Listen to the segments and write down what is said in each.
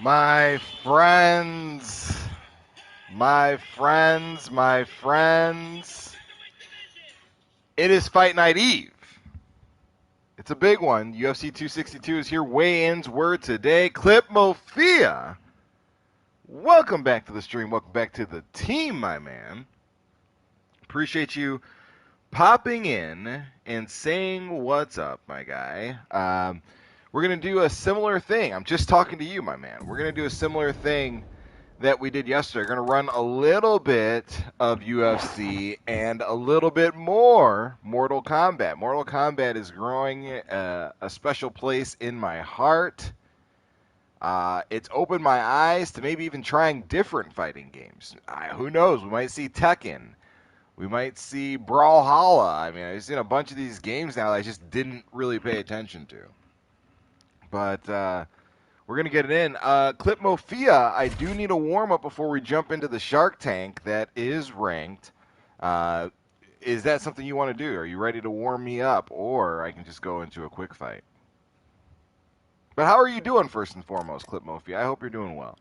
My friends, my friends, it is Fight Night Eve. It's a big one. UFC 262 is here. Weigh-ins were today. Clip Mofia. Welcome back to the stream. Welcome back to the team, my man. Appreciate you popping in and saying what's up, my guy. We're going to do a similar thing. I'm just talking to you, my man. We're going to do a similar thing that we did yesterday. We're going to run a little bit of UFC and a little bit more Mortal Kombat. Mortal Kombat is growing a special place in my heart. It's opened my eyes to maybe even trying different fighting games. Who knows? We might see Tekken. We might see Brawlhalla. I mean, I've seen a bunch of these games now that I just didn't really pay attention to. But we're going to get it in. Clip Mofia, I do need a warm-up before we jump into the Shark Tank that is ranked. Is that something you want to do? Are you ready to warm me up? Or I can just go into a quick fight. But how are you doing, first and foremost, Clip Mofia? I hope you're doing well.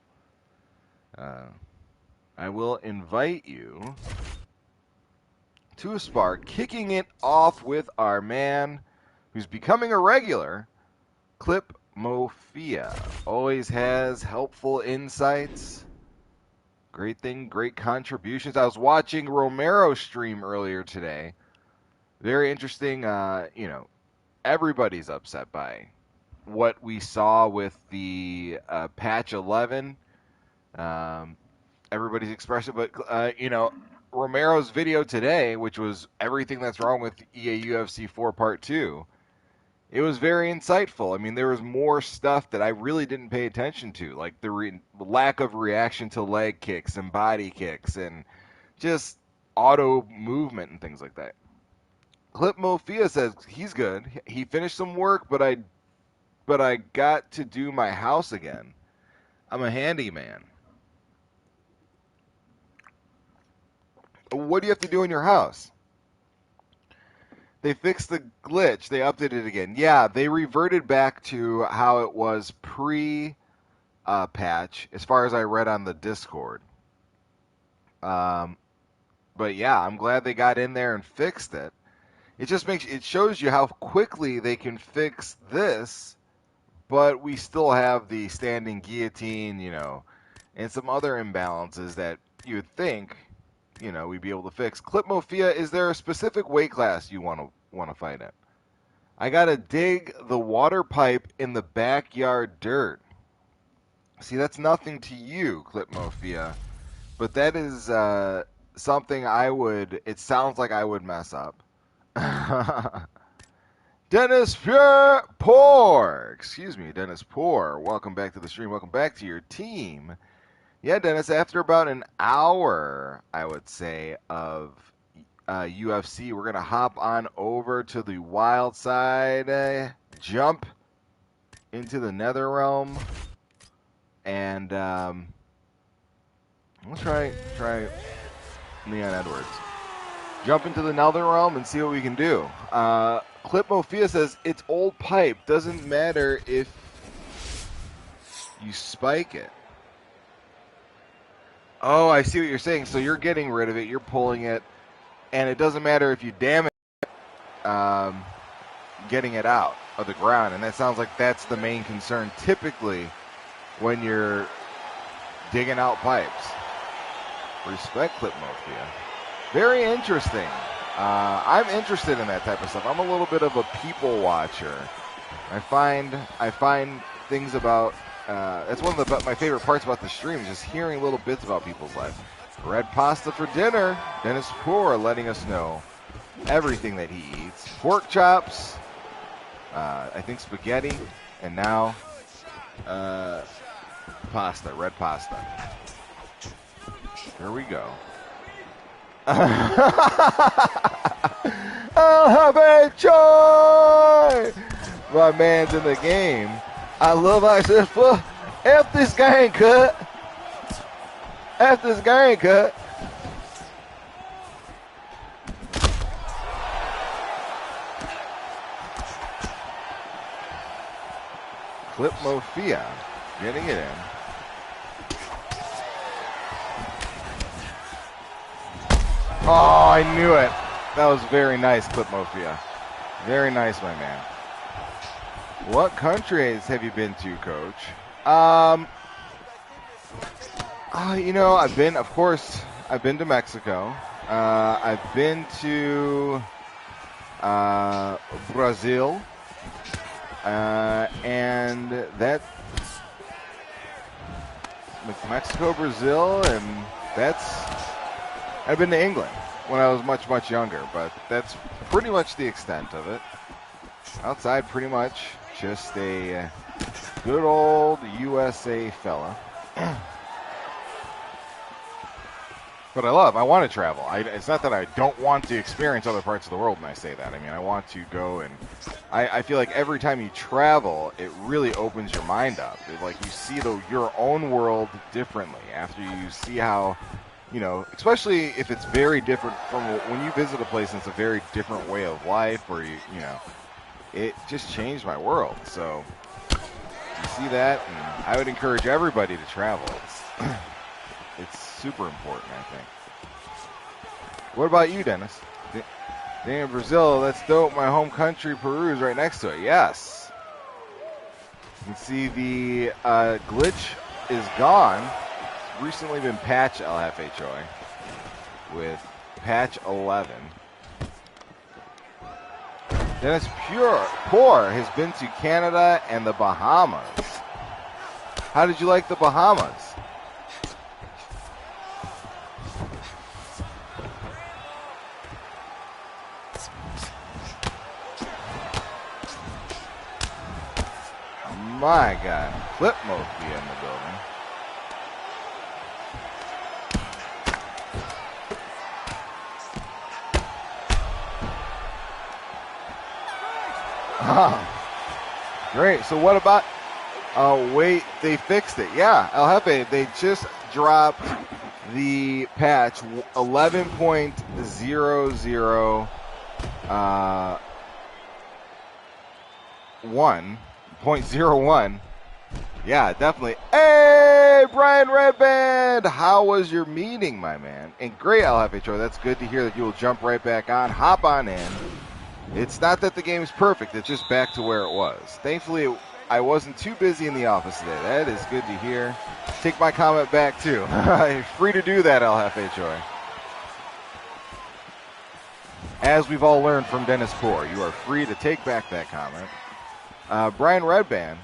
I will invite you to a spar, kicking it off with our man who's becoming a regular, Clip Mofia. Always has helpful insights. Great thing, great contributions. I was watching Romero stream earlier today. Very interesting. Everybody's upset by what we saw with the patch 11. Everybody's expressing, but Romero's video today, which was everything that's wrong with EA UFC 4 Part 2, it was very insightful. I mean, there was more stuff that I really didn't pay attention to, like the lack of reaction to leg kicks and body kicks and just auto movement and things like that. Clip Mofia says he's good. He finished some work, but I got to do my house again. I'm a handyman. What do you have to do in your house? They fixed the glitch. They updated it again. Yeah, they reverted back to how it was pre-patch, as far as I read on the Discord. But yeah, I'm glad they got in there and fixed it. It shows you how quickly they can fix this, but we still have the standing guillotine, and some other imbalances that you would think we'd be able to fix. Clip Mofia, is there a specific weight class you want to fight at? I gotta dig the water pipe in the backyard dirt. See, that's nothing to you, Clip Mofia, but that is something it sounds like I would mess up. Dennis Poor, Dennis Poor. Welcome back to the stream. Welcome back to your team. Yeah, Dennis, after about an hour, I would say, of UFC, we're going to hop on over to the wild side, jump into the nether realm, and we'll try Leon Edwards. Jump into the nether realm and see what we can do. Clip Mofia says, it's old pipe. Doesn't matter if you spike it. Oh, I see what you're saying. So you're getting rid of it, you're pulling it, and it doesn't matter if you damage it, getting it out of the ground. And that sounds like that's the main concern typically when you're digging out pipes. Respect, Clip Mofia. Very interesting. I'm interested in that type of stuff. I'm a little bit of a people watcher. I find things about that's one of my favorite parts about the stream, is just hearing little bits about people's lives. Red pasta for dinner. Dennis Poor letting us know everything that he eats. Pork chops, I think spaghetti, and now pasta, red pasta. Here we go. I'll have a joy. My man's in the game. I love how he says, F this game cut. F this game cut. Clip Mofia getting it in. Oh, I knew it. That was very nice, Clip Mofia. Very nice, my man. What countries have you been to, Coach? You know, I've been to Mexico. I've been to Brazil. And that Mexico, Brazil, and I've been to England when I was much, much younger, but that's pretty much the extent of it. Outside, pretty much just a good old USA fella. But I want to travel. It's not that I don't want to experience other parts of the world when I say that. I mean, I want to go, and I feel like every time you travel, it really opens your mind up. Like you see your own world differently after you see how, you know, especially if it's very different from when you visit a place and it's a very different way of life, or you know, it just changed my world. So you see that, and I would encourage everybody to travel. It's super important, I think. What about you, Dennis? Damn, Brazil, that's dope. My home country, Peru, is right next to it. Yes. You can see the glitch is gone. It's recently been patched, LFHOA, with patch 11. Dennis Poor has been to Canada and the Bahamas. How did you like the Bahamas? My God, Clip Mofia in the building. Oh, great. So what about, wait, they fixed it. Yeah, El Jefe, they just dropped the patch 11.00 1.01. Yeah, definitely. Hey, Brian Redband, how was your meeting, my man? And great, LFHO. That's good to hear that you will jump right back on. Hop on in. It's not that the game is perfect. It's just back to where it was. Thankfully, I wasn't too busy in the office today. That is good to hear. Take my comment back, too. You're free to do that, LFHO. As we've all learned from Dennis Poor, you are free to take back that comment. Brian Redband,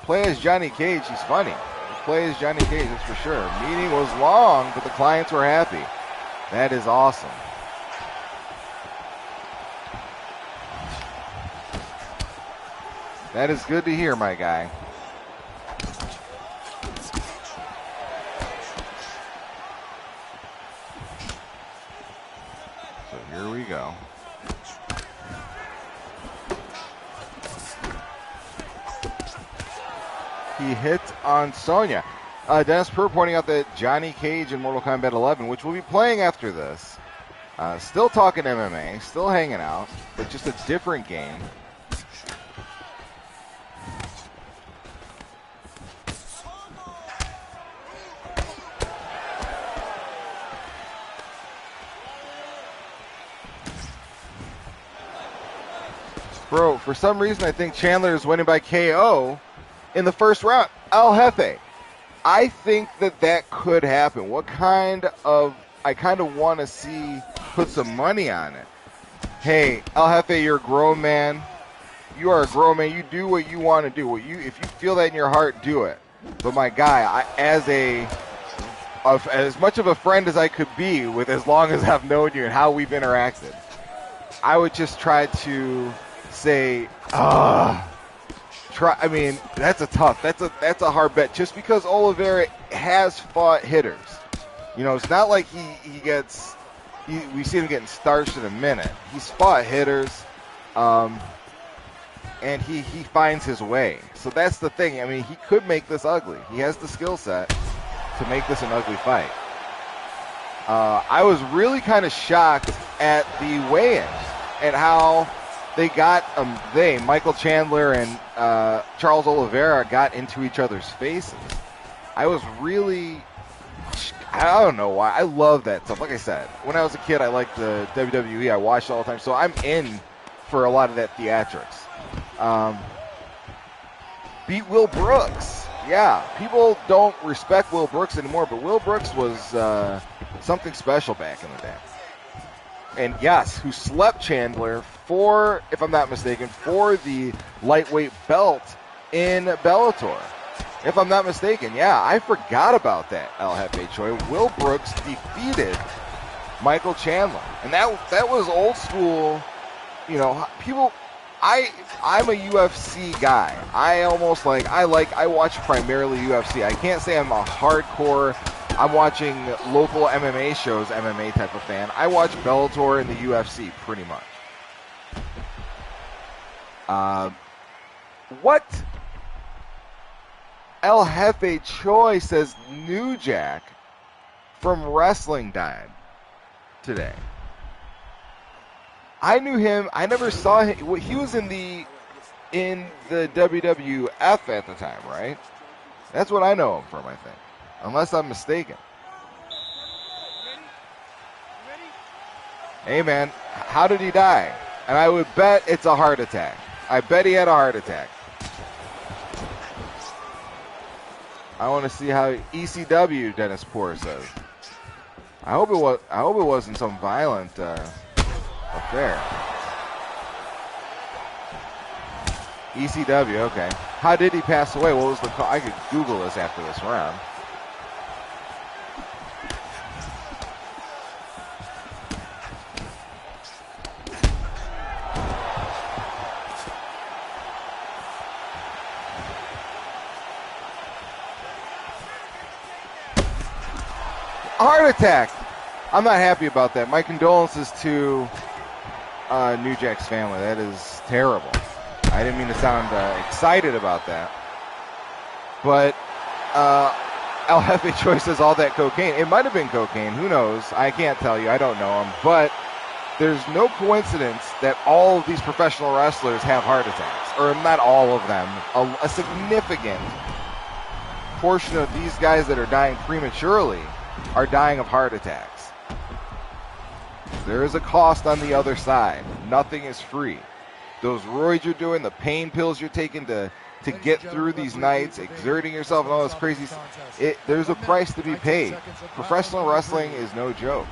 play as Johnny Cage. He's funny. Play as Johnny Cage, that's for sure. Meeting was long, but the clients were happy. That is awesome. That is good to hear, my guy. So here we go. He hit on Sonya. Dennis Purr pointing out that Johnny Cage in Mortal Kombat 11, which we'll be playing after this, still talking MMA, still hanging out, but just a different game. Bro, for some reason I think Chandler is winning by KO in the first round. El Jefe, I think that could happen. I kind of want to see, put some money on it. Hey, El Jefe, you're a grown man. You are a grown man. You do what you want to do. If you feel that in your heart, do it. But my guy, as much of a friend as I could be with as long as I've known you and how we've interacted, I would just try to say, I mean, that's a hard bet. Just because Oliveira has fought hitters, you know, it's not like we see him getting starched in a minute. He's fought hitters, and he finds his way. So that's the thing. I mean, he could make this ugly. He has the skill set to make this an ugly fight. I was really kind of shocked at the weigh-in and how they got Michael Chandler and Charles Oliveira got into each other's faces. I I don't know why. I love that stuff. Like I said, when I was a kid, I liked the WWE. I watched all the time, so I'm in for a lot of that theatrics. Beat Will Brooks. Yeah, people don't respect Will Brooks anymore, but Will Brooks was something special back in the day. And yes, who slept Chandler for, if I'm not mistaken, for the lightweight belt in Bellator. If I'm not mistaken, yeah, I forgot about that, El Jefe Choi. Will Brooks defeated Michael Chandler. And that was old school, you know, people. I'm a UFC guy. I watch primarily UFC. I can't say I'm a hardcore, I'm watching local MMA shows, MMA type of fan. I watch Bellator and the UFC pretty much. What? El Jefe Choi says New Jack from wrestling died today. I knew him. I never saw him. He was in the WWF at the time, right? That's what I know him from, I think, unless I'm mistaken. Hey, man, how did he die? And I would bet it's a heart attack. I bet he had a heart attack. I want to see how ECW, Dennis Poor says. I hope it wasn't some violent affair. ECW, okay. How did he pass away? What was the call? I could Google this after this round. Heart attack. I'm not happy about that. My condolences to New Jack's family. That is terrible. I didn't mean to sound excited about that. But El Jefe Choi says all that cocaine. It might have been cocaine. Who knows? I can't tell you. I don't know him. But there's no coincidence that all of these professional wrestlers have heart attacks. Or not all of them. A significant portion of these guys that are dying prematurely are dying of heart attacks. There is a cost on the other side. Nothing is free. Those roids you're doing, the pain pills you're taking to get through these nights, exerting yourself and all this crazy stuff, there's a price to be paid. Professional wrestling is no joke.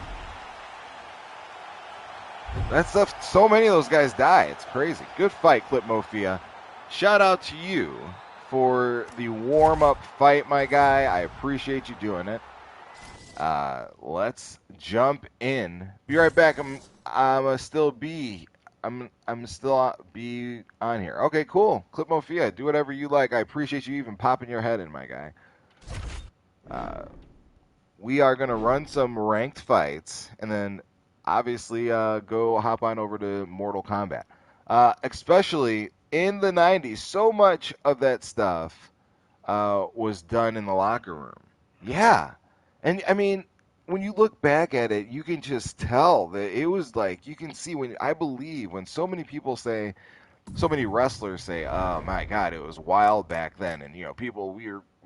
That stuff, so many of those guys die. It's crazy. Good fight, Clip Mofia. Shout out to you for the warm-up fight, my guy. I appreciate you doing it. Let's jump in. Be right back. I'm still be on here. Okay, cool. Clip Mofia, do whatever you like. I appreciate you even popping your head in, my guy. We are gonna run some ranked fights, and then obviously go hop on over to Mortal Kombat. Especially in the 90s, so much of that stuff was done in the locker room. Yeah. And, I mean, when you look back at it, you can just tell that it was like, you can see when so many people say, so many wrestlers say, oh my God, it was wild back then. And, you know,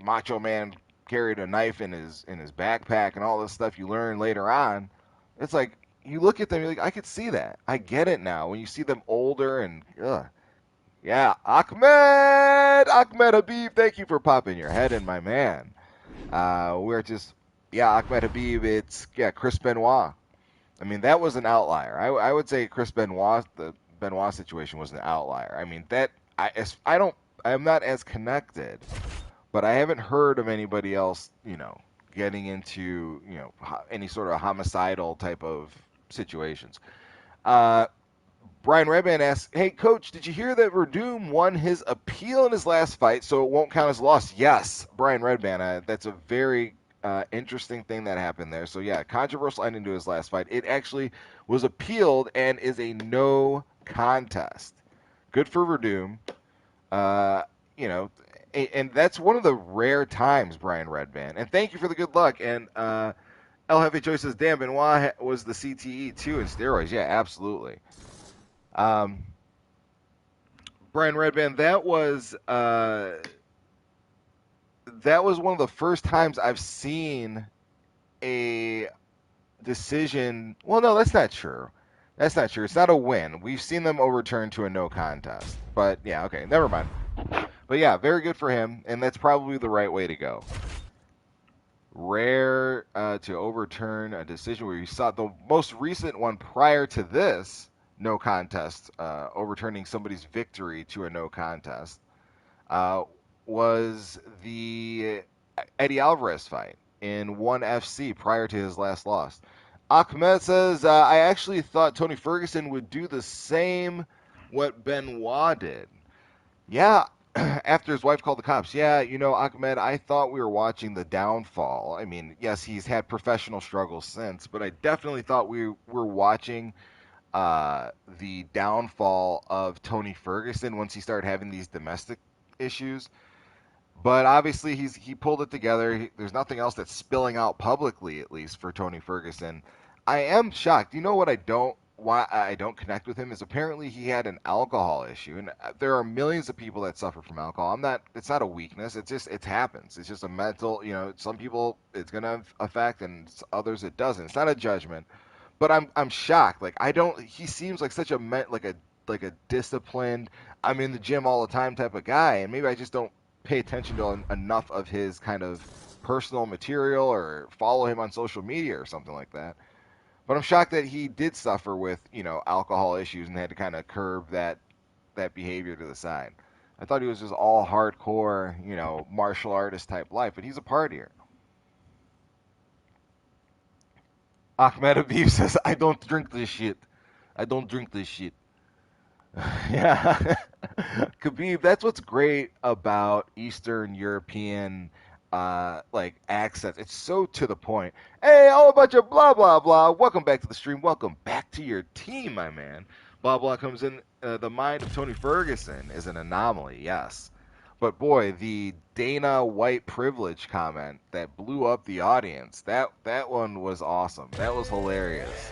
Macho Man carried a knife in his backpack and all this stuff you learn later on. It's like, you look at them, you're like, I could see that. I get it now. When you see them older and, yeah, Ahmed Habib, thank you for popping your head in, my man. Ahmed Habib, Chris Benoit. I mean, that was an outlier. I would say the Benoit situation was an outlier. I mean, I'm not as connected, but I haven't heard of anybody else, you know, getting into, you know, any sort of homicidal type of situations. Brian Redman asks, hey, Coach, did you hear that Verdum won his appeal in his last fight, so it won't count as a loss? Yes, Brian Redman. That's a very interesting thing that happened there. So, yeah, controversial ending to his last fight. It actually was appealed and is a no contest. Good for Verdum. You know, and that's one of the rare times, Brian Redman. And thank you for the good luck. And El Jefe Choi says, damn, Benoit was the CTE too in steroids. Yeah, absolutely. Brian Redband, that was one of the first times I've seen a decision. Well, no, that's not true. That's not true. It's not a win. We've seen them overturn to a no contest. But yeah, okay, never mind. But yeah, very good for him, and that's probably the right way to go. Rare to overturn a decision where you saw the most recent one prior to this no contest, overturning somebody's victory to a no contest, was the Eddie Alvarez fight in ONE FC prior to his last loss. Ahmed says, I actually thought Tony Ferguson would do the same what Benoit did. Yeah, after his wife called the cops. Yeah, Ahmed, I thought we were watching the downfall. I mean, yes, he's had professional struggles since, but I definitely thought we were watching the downfall of Tony Ferguson once he started having these domestic issues. But obviously, he pulled it together. There's nothing else that's spilling out publicly, at least for Tony Ferguson. I am shocked. You know what why I don't connect with him is apparently he had an alcohol issue, and there are millions of people that suffer from alcohol. It's not a weakness. It happens. It's just a mental. Some people it's gonna affect, and others it doesn't. It's not a judgment, but I'm shocked. Like I don't. He seems like such a like a disciplined. I'm in the gym all the time type of guy, and maybe I just don't pay attention to enough of his kind of personal material or follow him on social media or something like that. But I'm shocked that he did suffer with, alcohol issues and had to kind of curb that behavior to the side. I thought he was just all hardcore, martial artist type life, but he's a partier. Ahmed Habib says, I don't drink this shit. I don't drink this shit. Yeah. Khabib, that's what's great about Eastern European accents. It's so to the point. Hey, all a bunch of blah blah blah. Welcome back to the stream. Welcome back to your team, my man. Blah blah comes in. The mind of Tony Ferguson is an anomaly, yes. But boy, the Dana white privilege comment that blew up the audience. That one was awesome. That was hilarious.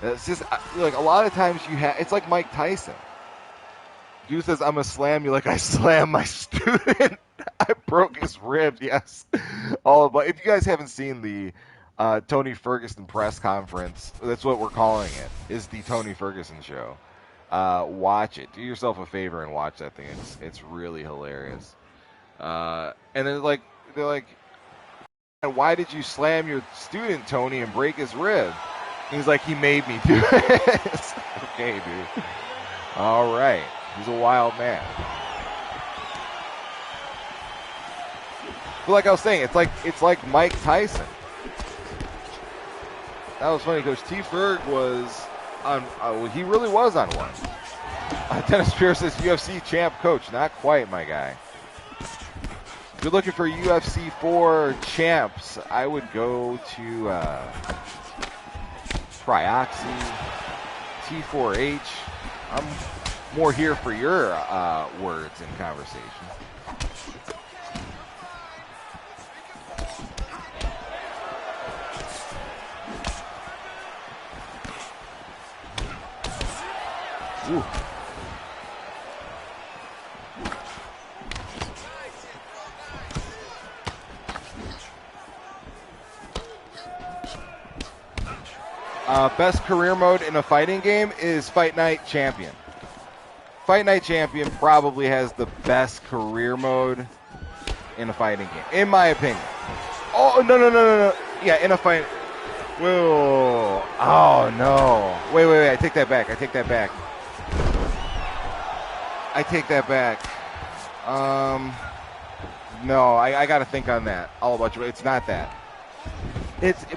It's just like a lot of times it's like Mike Tyson. Dude says, I'm going to slam you like I slammed my student. I broke his ribs, yes. If you guys haven't seen the Tony Ferguson press conference, that's what we're calling it, is the Tony Ferguson show. Watch it. Do yourself a favor and watch that thing. It's really hilarious. And then they're like, why did you slam your student, Tony, and break his rib? And he's like, he made me do it. Okay, dude. All right. He's a wild man. But like I was saying, it's like Mike Tyson. That was funny because T. Ferg was on. He really was on one. Dennis Pierce says UFC champ coach. Not quite, my guy. If you're looking for UFC 4 champs, I would go to Trioxy, T4H. I'm more here for your words in conversation. Ooh. Best career mode in a fighting game is Fight Night Champion. Fight Night Champion probably has the best career mode in a fighting game, in my opinion. Oh, no. Yeah, in a fight. Whoa. Oh, no. Wait. I take that back. No, I got to think on that. All about you. It's not that.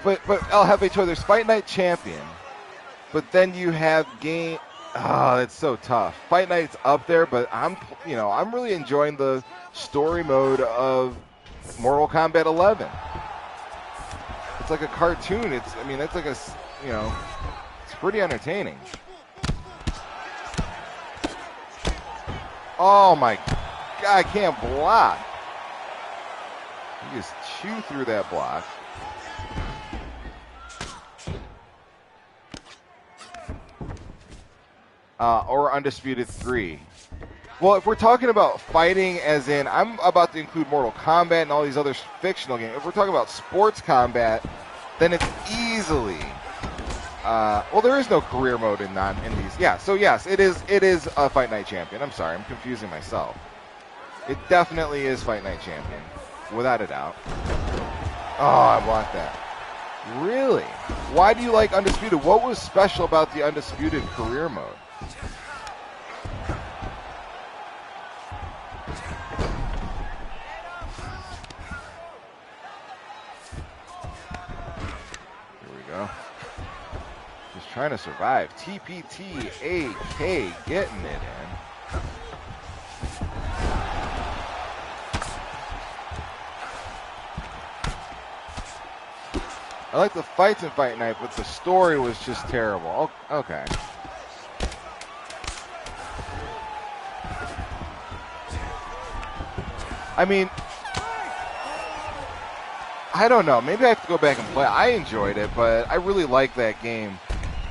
But El Jefe Toy, there's Fight Night Champion, but then you have game. Oh, it's so tough. Fight Night's up there, but I'm really enjoying the story mode of Mortal Kombat 11. It's like a cartoon. It's like it's pretty entertaining. Oh my God, I can't block. You just chew through that block. Or Undisputed 3. Well, if we're talking about fighting as in, I'm about to include Mortal Kombat and all these other fictional games. If we're talking about sports combat, then it's easily. Well, there is no career mode in these. Yeah, so yes, it is a Fight Night Champion. I'm sorry, I'm confusing myself. It definitely is Fight Night Champion, without a doubt. Oh, I want that. Really? Why do you like Undisputed? What was special about the Undisputed career mode? Here we go. Just trying to survive. TPT AK getting it in. I like the fights in Fight Night, but the story was just terrible. Oh, okay. I mean, I don't know. Maybe I have to go back and play. I enjoyed it, but I really like that game.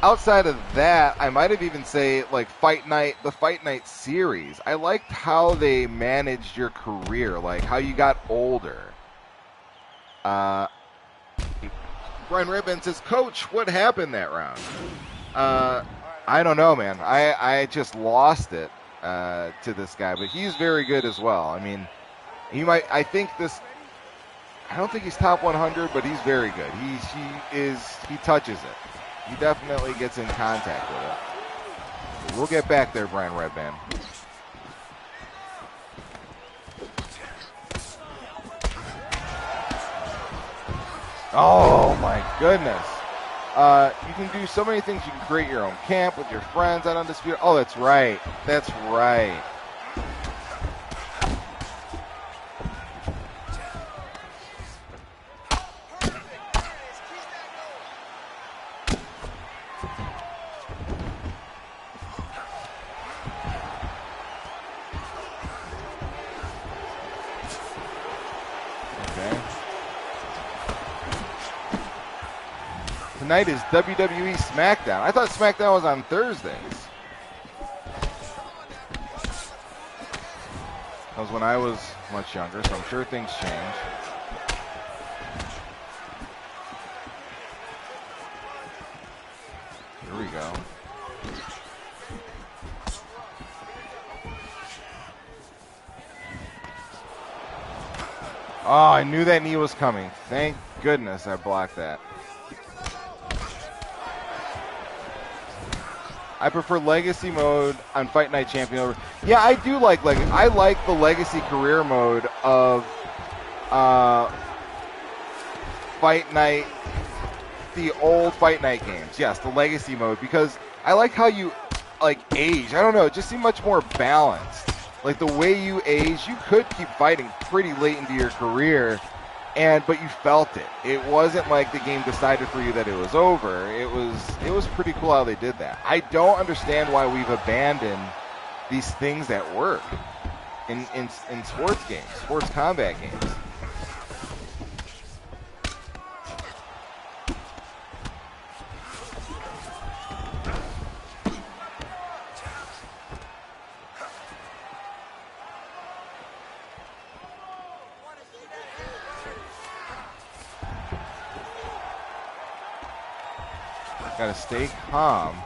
Outside of that, I might have even say like Fight Night, the Fight Night series. I liked how they managed your career, like how you got older. Brian Redman says, Coach, what happened that round? I don't know, man. I just lost it to this guy, but he's very good as well. I mean, he might. I don't think he's top 100, but he's very good. He touches it. He definitely gets in contact with it. We'll get back there, Brian Redman. Oh my goodness. You can do so many things. You can create your own camp with your friends at Undisputed. Oh, that's right. That's right. Tonight is WWE SmackDown. I thought SmackDown was on Thursdays. That was when I was much younger, so I'm sure things change. Here we go. Oh, I knew that knee was coming. Thank goodness I blocked that. I prefer Legacy mode on Fight Night Champion. Yeah, I do like Legacy. I like the Legacy career mode of Fight Night, the old Fight Night games. Yes, the Legacy mode, because I like how you age. I don't know, it just seemed much more balanced. Like the way you age, you could keep fighting pretty late into your career, but you felt it. It wasn't like the game decided for you that it was over. It was pretty cool how they did that. I don't understand why we've abandoned these things that work in sports games, sports combat games. Gotta stay calm.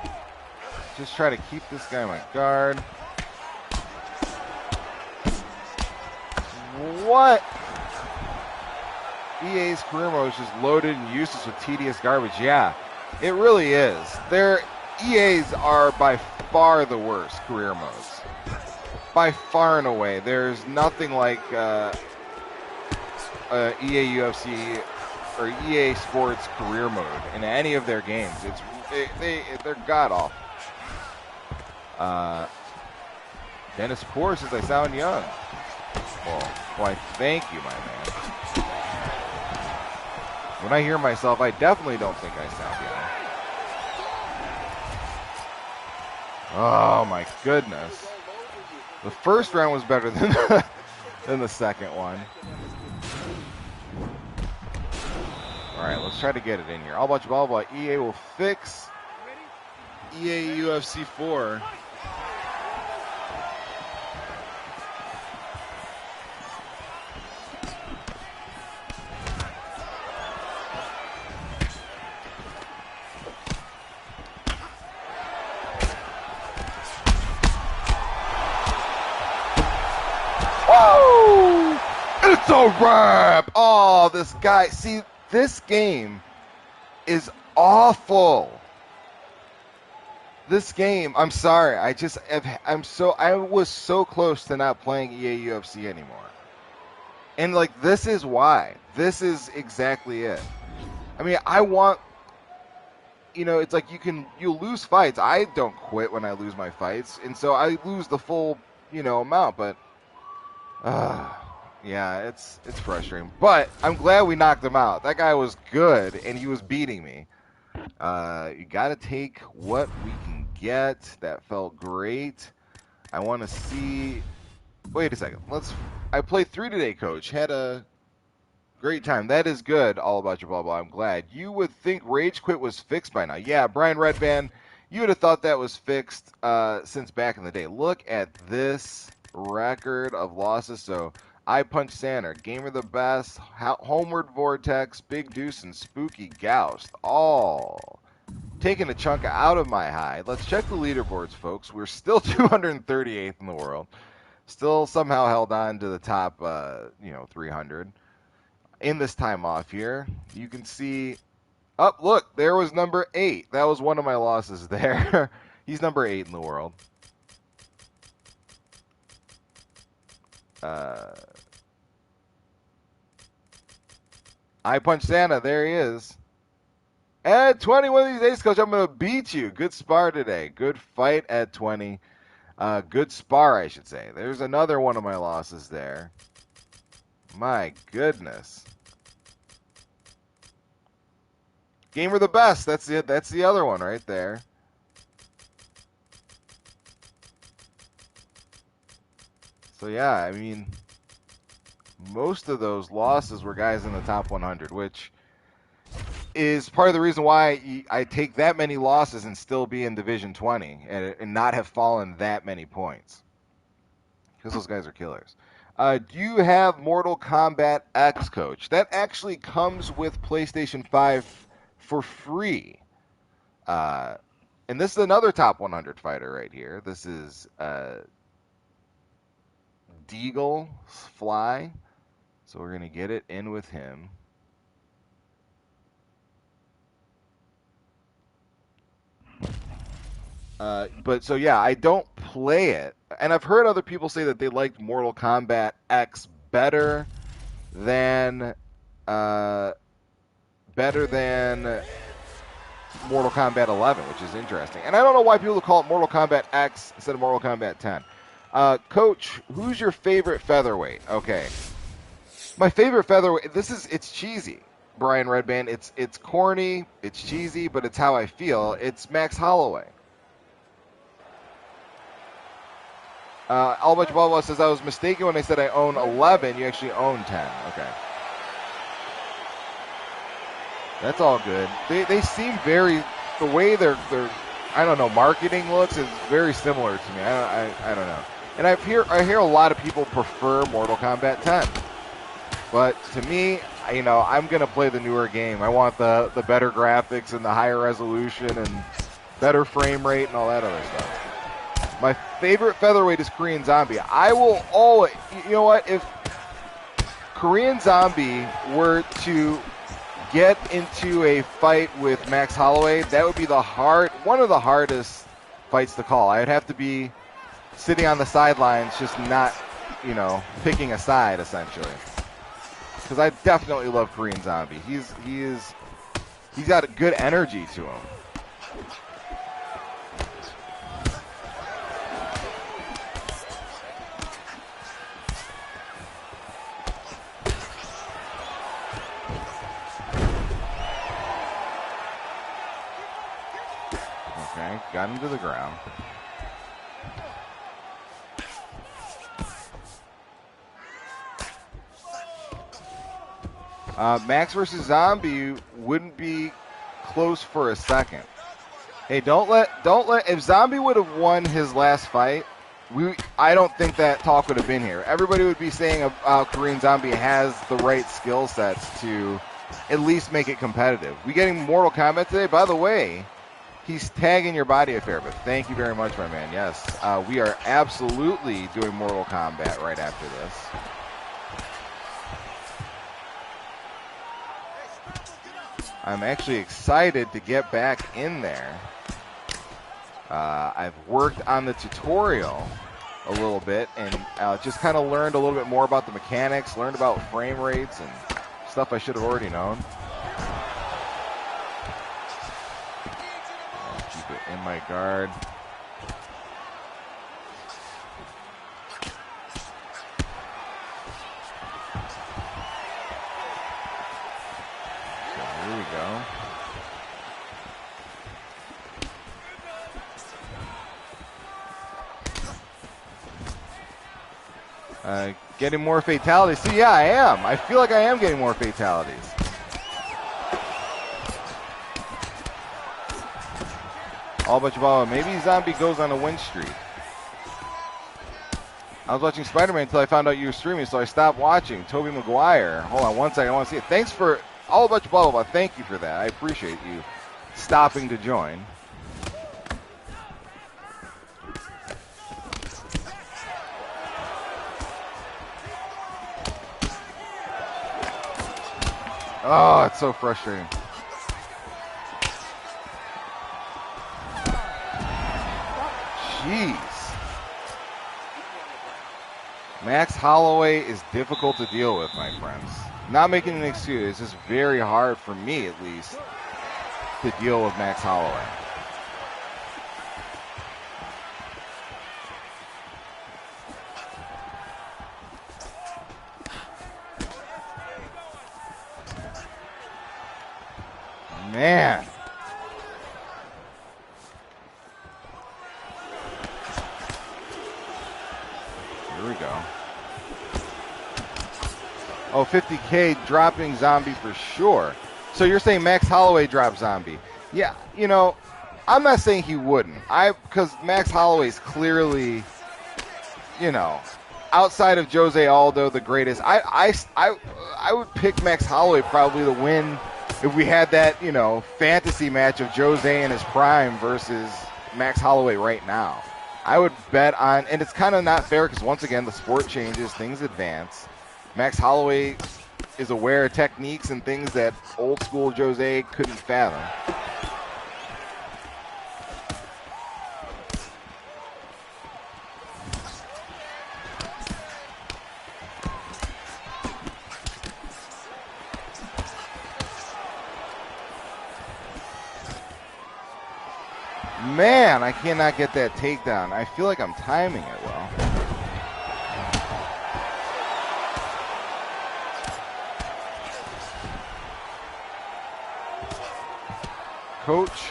Just try to keep this guy on my guard. What? EA's career mode is just loaded and useless with tedious garbage. Yeah, it really is. EA's are by far the worst career modes. By far and away. There's nothing like EA UFC or EA Sports career mode in any of their games. They're god awful. Dennis Poor says I sound young. Well, why thank you, my man. When I hear myself, I definitely don't think I sound young. Oh my goodness. The first round was better than the second one. All right, let's try to get it in here. All about you, blah, blah, blah. EA will fix EA UFC 4. Woo! It's a wrap! Oh, this guy. See, this game is awful. This game, I'm sorry. I was so close to not playing EA UFC anymore. And, like, this is why. This is exactly it. I mean, I want, it's like you lose fights. I don't quit when I lose my fights. And so I lose the full, amount. But, yeah, it's frustrating. But I'm glad we knocked him out. That guy was good, and he was beating me. You got to take what we can get. That felt great. I want to see. Wait a second. I played 3 today, Coach. Had a great time. That is good. All about your blah blah. I'm glad. You would think Rage Quit was fixed by now. Yeah, Brian Redband. You would have thought that was fixed since back in the day. Look at this record of losses. So I Punch Santa, Gamer the Best, Homeward Vortex, Big Deuce, and Spooky Goust. All taking a chunk out of my hide. Let's check the leaderboards, folks. We're still 238th in the world. Still somehow held on to the top, 300. In this time off here, you can see. Oh, look, there was number 8. That was one of my losses there. He's number 8 in the world. I Punch Santa. There he is. At 20, one of these days, Coach, I'm going to beat you. Good spar today. Good fight at 20. Good spar, I should say. There's another one of my losses there. My goodness. Gamer the Best. That's it. That's the other one right there. So, yeah, I mean, most of those losses were guys in the top 100, which is part of the reason why I take that many losses and still be in Division 20 and not have fallen that many points. Because those guys are killers. Do you have Mortal Kombat X, Coach? That actually comes with PlayStation 5 for free. And this is another top 100 fighter right here. This is Deagle Fly. So we're going to get it in with him. But so yeah, I don't play it, and I've heard other people say that they liked Mortal Kombat X better than Mortal Kombat 11, which is interesting. And I don't know why people call it Mortal Kombat X instead of Mortal Kombat 10. Coach, who's your favorite featherweight? Okay, my favorite featherweight. It's cheesy. Brian Redband. It's corny. It's cheesy, but it's how I feel. It's Max Holloway. Albert Balboa says, I was mistaken when I said I own 11. You actually own 10. Okay. That's all good. They seem the way their I don't know, marketing looks is very similar to me. I don't know. And I hear a lot of people prefer Mortal Kombat 10. But to me, I'm going to play the newer game. I want the better graphics and the higher resolution and better frame rate and all that other stuff. My favorite featherweight is Korean Zombie. I will always, if Korean Zombie were to get into a fight with Max Holloway, that would be one of the hardest fights to call. I'd have to be sitting on the sidelines, just not, picking a side, essentially. Because I definitely love Korean Zombie. He's got a good energy to him. Okay, got him to the ground. Max versus Zombie wouldn't be close for a second. Hey, don't let. If Zombie would have won his last fight, I don't think that talk would have been here. Everybody would be saying Korean Zombie has the right skill sets to at least make it competitive. We getting Mortal Kombat today, by the way. He's tagging your body a fair bit. Thank you very much, my man. Yes, we are absolutely doing Mortal Kombat right after this. I'm actually excited to get back in there. I've worked on the tutorial a little bit and just kind of learned a little bit more about the mechanics, learned about frame rates and stuff I should have already known. Keep it in my guard. So here we go. Getting more fatalities. See, yeah, I am. I feel like I am getting more fatalities. All but your maybe Zombie goes on a win streak. I was watching Spider-Man until I found out you were streaming, so I stopped watching. Tobey Maguire. Hold on one second. I want to see it. Thanks for all about your blah, blah, blah. Thank you for that. I appreciate you stopping to join. Oh, it's so frustrating. Jeez. Max Holloway is difficult to deal with, my friends. Not making an excuse. It's just very hard for me, at least, to deal with Max Holloway. Man. Here we go. Oh, 50K dropping Zombie for sure. So you're saying Max Holloway dropped Zombie. Yeah, you know, I'm not saying he wouldn't. Because Max Holloway's clearly, you know, outside of Jose Aldo, the greatest. I would pick Max Holloway probably to win if we had that, you know, fantasy match of Jose in his prime versus Max Holloway right now. I would bet on, and it's kind of not fair because once again, the sport changes, things advance. Max Holloway is aware of techniques and things that old school Jose couldn't fathom. Man, I cannot get that takedown. I feel like I'm timing it well. Coach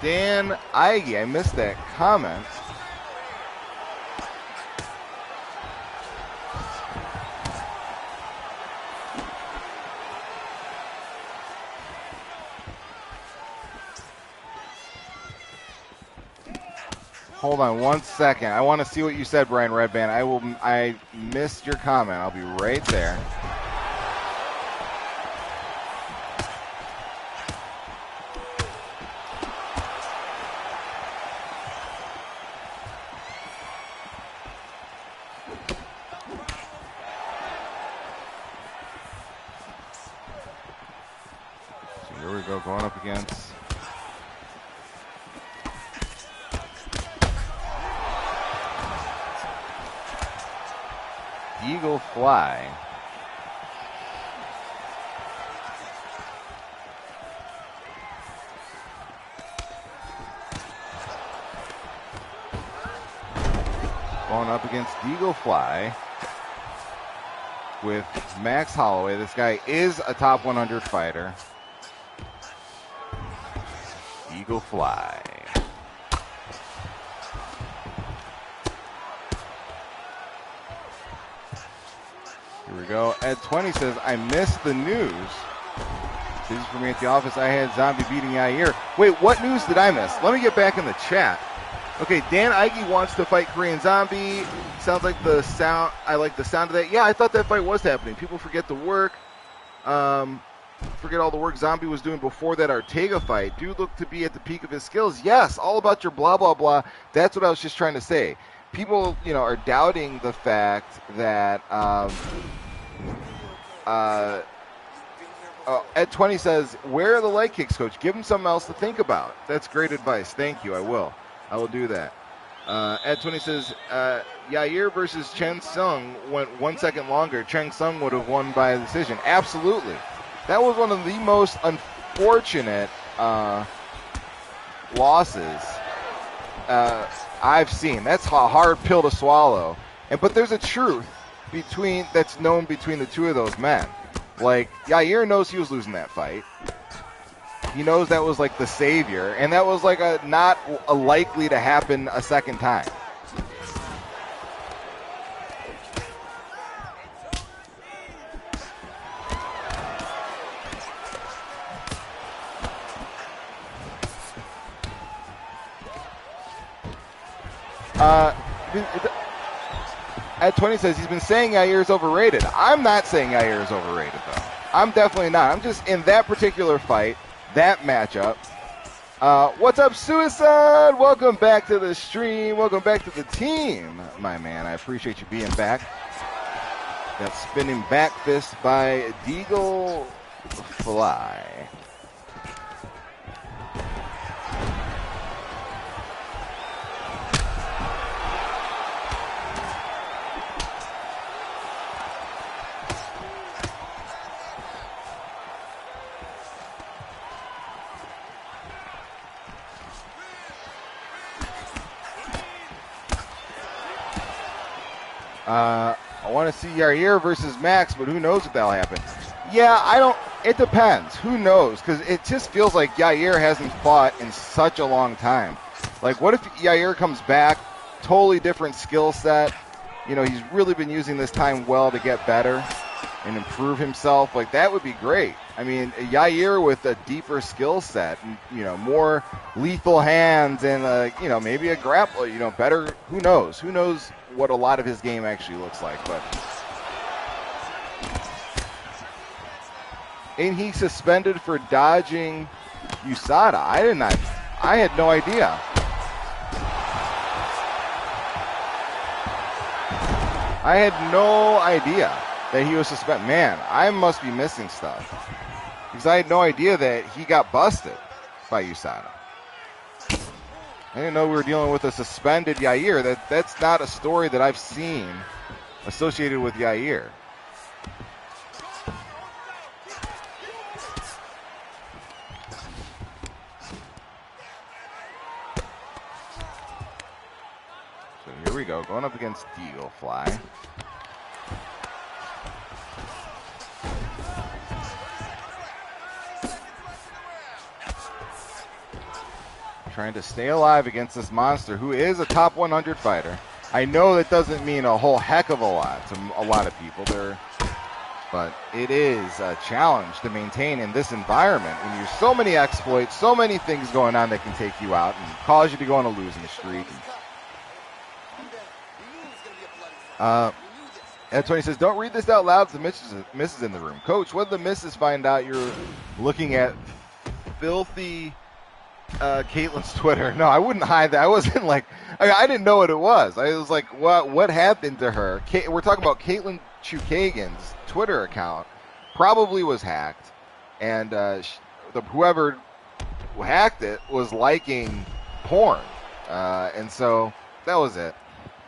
Dan Ige, I missed that comment. Hold on one second. I want to see what you said, Brian Redband. I missed your comment. I'll be right there. So here we go, going up against Eagle Fly. Going up against Eagle Fly with Max Holloway. This guy is a top 100 fighter. Eagle Fly. Here we go. Ed 20 says, I missed the news. This is for me at the office. I had Zombie beating Yair. Wait, what news did I miss? Let me get back in the chat. Okay, Dan Ige wants to fight Korean Zombie. Sounds like the sound. I like the sound of that. Yeah, I thought that fight was happening. People forget to work. Forget all the work Zombie was doing before that Ortega fight. Dude looked to be at the peak of his skills. Yes, all about your blah, blah, blah. That's what I was just trying to say. People, are doubting the fact that Ed 20 says, where are the leg kicks, coach? Give him something else to think about. That's great advice. Thank you. I will do that. Ed 20 says, Yair versus Chen Sung went 1 second longer. Chen Sung would have won by a decision. Absolutely. That was one of the most unfortunate losses I've seen. That's a hard pill to swallow. But there's a truth that's known between the two of those men. Like, Yair knows he was losing that fight. He knows that was like the savior, and that was like not likely to happen a second time. At 20 says he's been saying Yair is overrated. I'm not saying Yair is overrated, though. I'm definitely not. I'm just in that particular fight, that matchup. What's up, Suicide? Welcome back to the stream. Welcome back to the team, my man. I appreciate you being back. That spinning back fist by Deagle Fly. I want to see Yair versus Max, but who knows if that'll happen. Yeah, it depends. Who knows? Because it just feels like Yair hasn't fought in such a long time. Like, what if Yair comes back, totally different skill set? He's really been using this time well to get better and improve himself. Like, that would be great. I mean, Yair with a deeper skill set, more lethal hands and, maybe a grapple, better. Who knows? Who knows what a lot of his game actually looks like. But ain't he suspended for dodging USADA? I had no idea. I had no idea that he was suspended. Man, I must be missing stuff, because I had no idea that he got busted by USADA. I didn't know we were dealing with a suspended Yair. That's not a story that I've seen associated with Yair. So here we go, going up against Deagle Fly. Trying to stay alive against this monster who is a top 100 fighter. I know that doesn't mean a whole heck of a lot to a lot of people. But it is a challenge to maintain in this environment when there's so many exploits, so many things going on that can take you out and cause you to go on a losing streak. Ed 20 says, don't read this out loud. The missus in the room. Coach, what did the missus find out you're looking at filthy Caitlin's Twitter? No, I wouldn't hide that. I wasn't like, I didn't know what it was. I was like, what happened to her? We're talking about Caitlin Chukagan's Twitter account probably was hacked, and whoever hacked it was liking porn, and so that was it.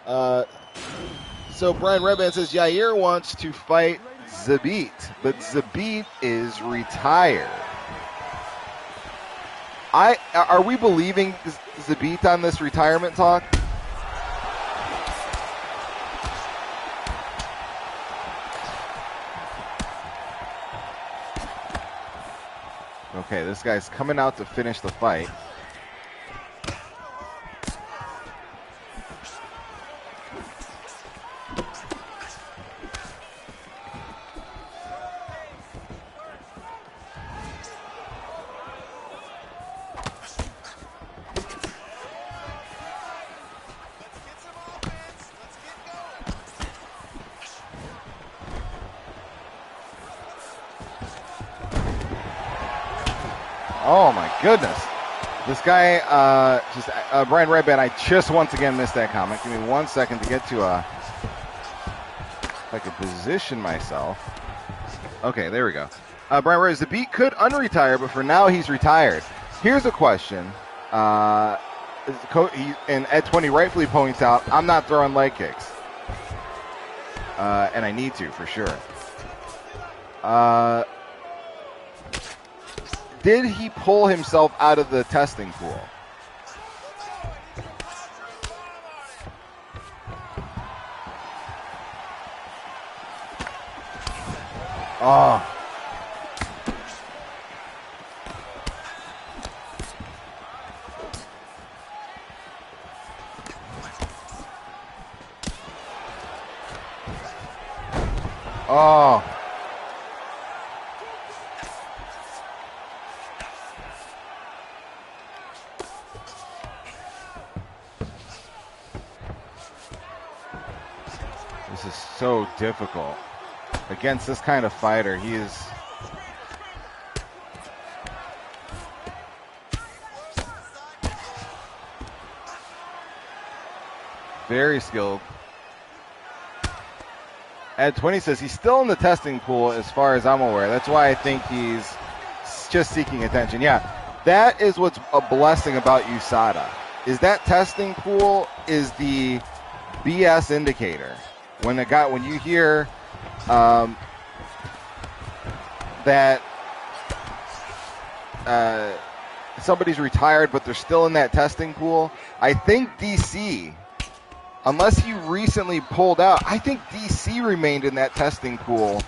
So Brian Redman says Yair wants to fight Zabit, but Zabit is retired. Are we believing Zabit on this retirement talk? Okay, this guy's coming out to finish the fight. Oh my goodness. This guy, Brian Redband, I just once again missed that comment. Give me 1 second to get to if I could position myself. Okay, there we go. Brian Redband, the Beat could unretire, but for now he's retired. Here's a question. And Ed 20 rightfully points out, I'm not throwing leg kicks. And I need to, for sure. Did he pull himself out of the testing pool? Oh. Oh. This is so difficult. Against this kind of fighter, he is very skilled. Ed 20 says he's still in the testing pool as far as I'm aware. That's why I think he's just seeking attention. Yeah, that is what's a blessing about USADA, is that testing pool is the BS indicator. When you hear that somebody's retired but they're still in that testing pool, I think DC, unless he recently pulled out, I think DC remained in that testing pool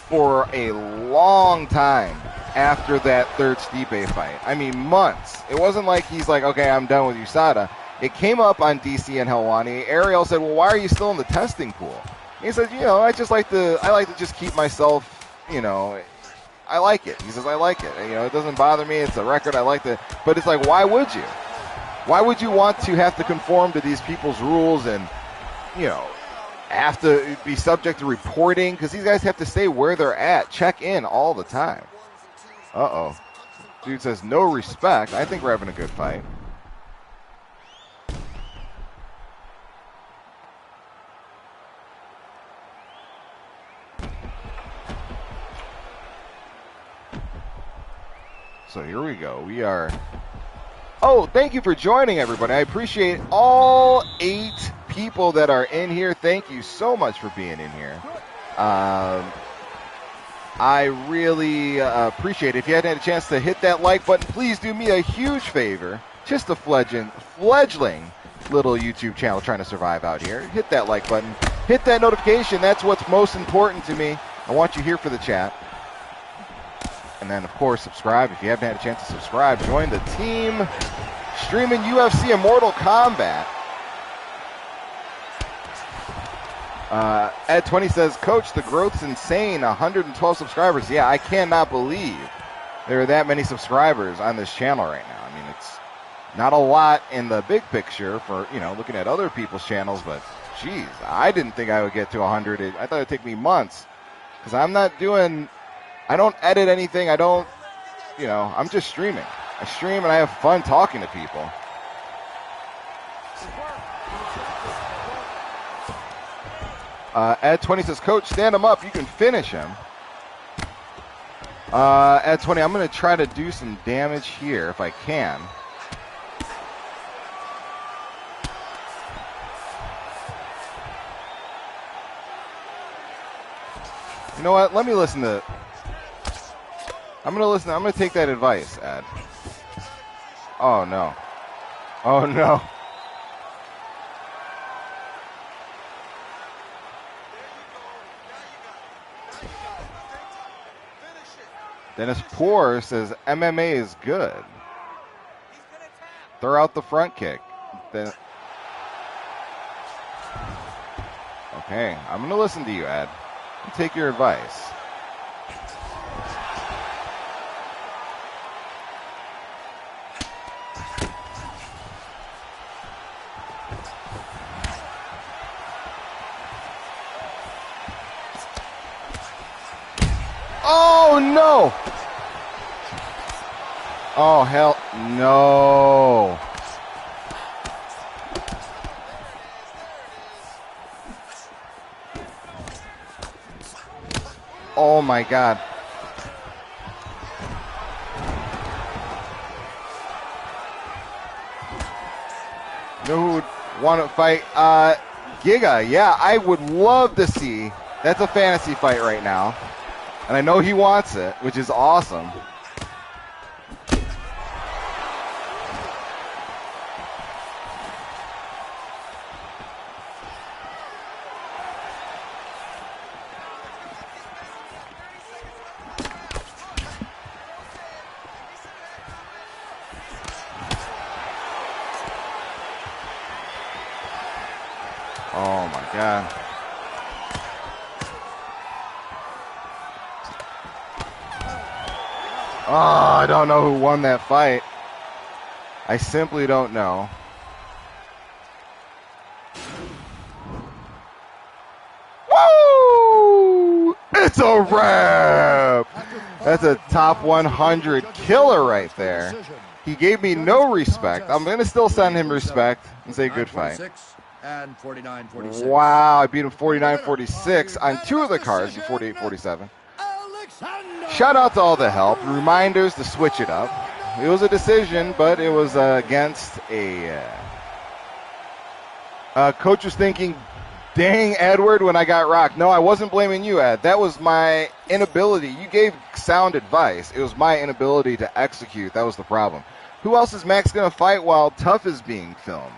for a long time after that third Stipe fight. I mean, months. It wasn't like he's like, okay, I'm done with USADA. It came up on DC and Helwani. Ariel said, well, why are you still in the testing pool? And he said, I like to just keep myself, I like it. He says, I like it. It doesn't bother me. It's a record. I like it. But it's like, why would you? Why would you want to have to conform to these people's rules and, have to be subject to reporting? Because these guys have to stay where they're at, check in all the time. Uh-oh. Dude says, no respect. I think we're having a good fight. So here we go. We are... Oh, thank you for joining, everybody. I appreciate all 8 people that are in here. Thank you so much for being in here. I really appreciate it. If you hadn't had a chance to hit that like button, please do me a huge favor. Just a fledgling little YouTube channel trying to survive out here. Hit that like button. Hit that notification. That's what's most important to me. I want you here for the chat. And then, of course, subscribe. If you haven't had a chance to subscribe, join the team streaming UFC and Mortal Kombat. Ed 20 says, Coach, the growth's insane. 112 subscribers. Yeah, I cannot believe there are that many subscribers on this channel right now. I mean, it's not a lot in the big picture for, looking at other people's channels, but, geez, I didn't think I would get to 100. I thought it would take me months because I don't edit anything. I don't, I'm just streaming. I stream and I have fun talking to people. Ed 20 says, Coach, stand him up. You can finish him. Ed 20, I'm going to try to do some damage here if I can. You know what? Let me listen to... I'm going to take that advice, Ed. Oh, no. Oh, no. Dennis Poor says MMA is good. Throw out the front kick. Okay, I'm going to listen to you, Ed. And take your advice. Oh, no. Oh, hell no. Oh, my God. You know who would want to fight? Giga. Yeah, I would love to see. That's a fantasy fight right now. And I know he wants it, which is awesome. Oh, my God. Oh, I don't know who won that fight. I simply don't know. Woo! It's a wrap! That's a top 100 killer right there. He gave me no respect. I'm going to still send him respect and say good fight. And 49-46. Wow, I beat him 49-46 on two of the cards in 48-47. Shout out to all the help. Reminders to switch it up. It was a decision, but it was against a... coach was thinking, dang, Edward, when I got rocked. No, I wasn't blaming you, Ed. That was my inability. You gave sound advice. It was my inability to execute. That was the problem. Who else is Max going to fight while Tough is being filmed?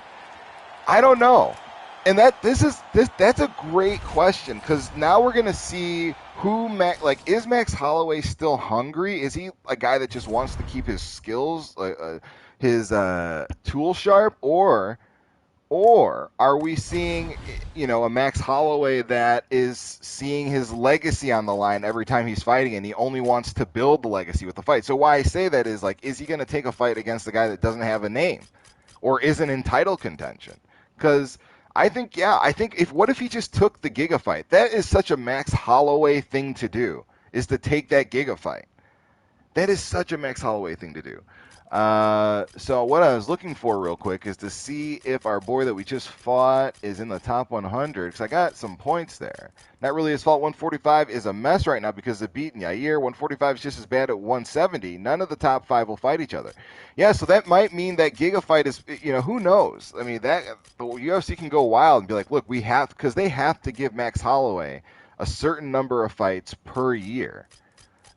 I don't know. And that's a great question, because now we're going to see who Max, like, is Max Holloway still hungry? Is he a guy that just wants to keep his skills, his tool sharp, or are we seeing, a Max Holloway that is seeing his legacy on the line every time he's fighting, and he only wants to build the legacy with the fight? So why I say that is, like, is he going to take a fight against a guy that doesn't have a name or isn't in title contention? Because I think what if he just took the Giga fight? That is such a Max Holloway thing to do, is to take that Giga fight. That is such a Max Holloway thing to do. So what I was looking for real quick is to see if our boy that we just fought is in the top 100, because I got some points there. Not really his fault. 145 is a mess right now because of beating Yair. 145 is just as bad at 170. None of the top five will fight each other. Yeah, so that might mean that Giga fight is, who knows? I mean, that the UFC can go wild and be like, look, because they have to give Max Holloway a certain number of fights per year.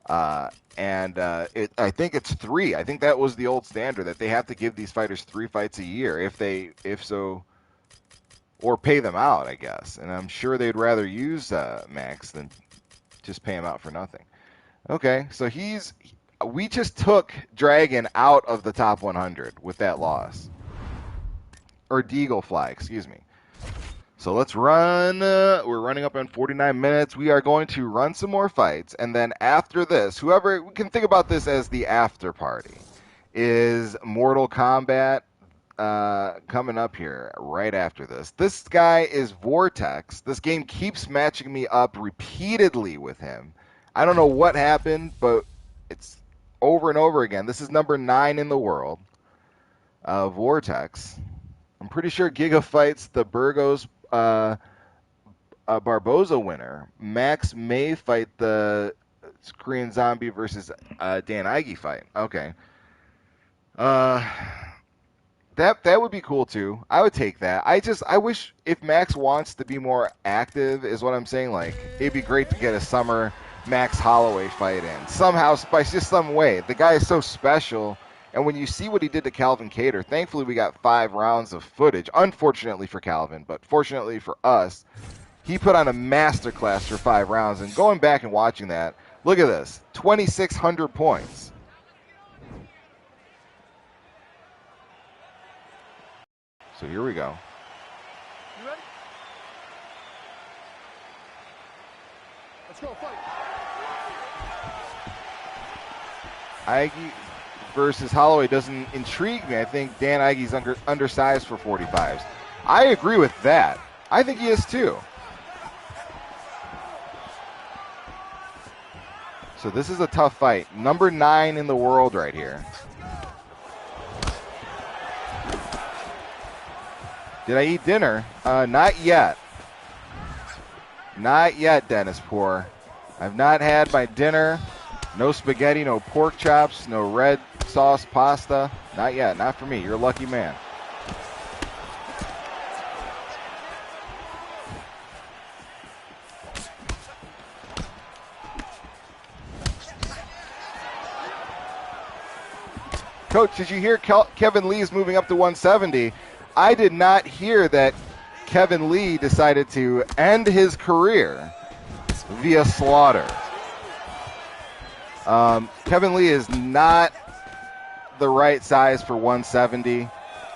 I think it's 3. I think that was the old standard, that they have to give these fighters 3 fights a year or pay them out, I guess. And I'm sure they'd rather use Max than just pay him out for nothing. Okay, so we just took Dragon out of the top 100 with that loss. Or Deagle Fly, excuse me. So let's run. We're running up on 49 minutes. We are going to run some more fights. And then after this, we can think about this as the after party, is Mortal Kombat coming up here right after this. This guy is Vortex. This game keeps matching me up repeatedly with him. I don't know what happened, but it's over and over again. This is number 9 in the world, Vortex. I'm pretty sure Giga fights the Burgos Barboza winner. Max may fight the Korean Zombie versus Dan Ige fight. Okay. That would be cool too. I would take that. I wish, if Max wants to be more active, is what I'm saying. Like, it'd be great to get a summer Max Holloway fight in somehow, by just some way. The guy is so special. And when you see what he did to Calvin Kattar, thankfully we got 5 rounds of footage. Unfortunately for Calvin, but fortunately for us, he put on a masterclass for 5 rounds. And going back and watching that, look at this, 2,600 points. So here we go. You ready? Let's go, fight. Ige versus Holloway doesn't intrigue me. I think Dan Ige's undersized for 45s. I agree with that. I think he is too. So this is a tough fight. Number 9 in the world right here. Did I eat dinner? Not yet. Not yet, Dennis Poor. I've not had my dinner. No spaghetti, no pork chops, no red sauce pasta. Not yet. Not for me. You're a lucky man. Coach, did you hear Kevin Lee's moving up to 170? I did not hear that Kevin Lee decided to end his career via slaughter. Kevin Lee is not the right size for 170.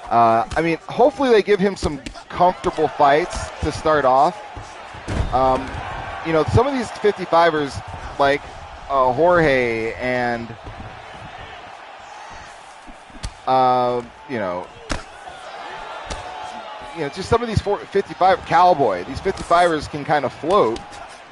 I mean, hopefully they give him some comfortable fights to start off. You know, some of these 55ers like Jorge and just some of these 55 Cowboy, these 55ers can kind of float,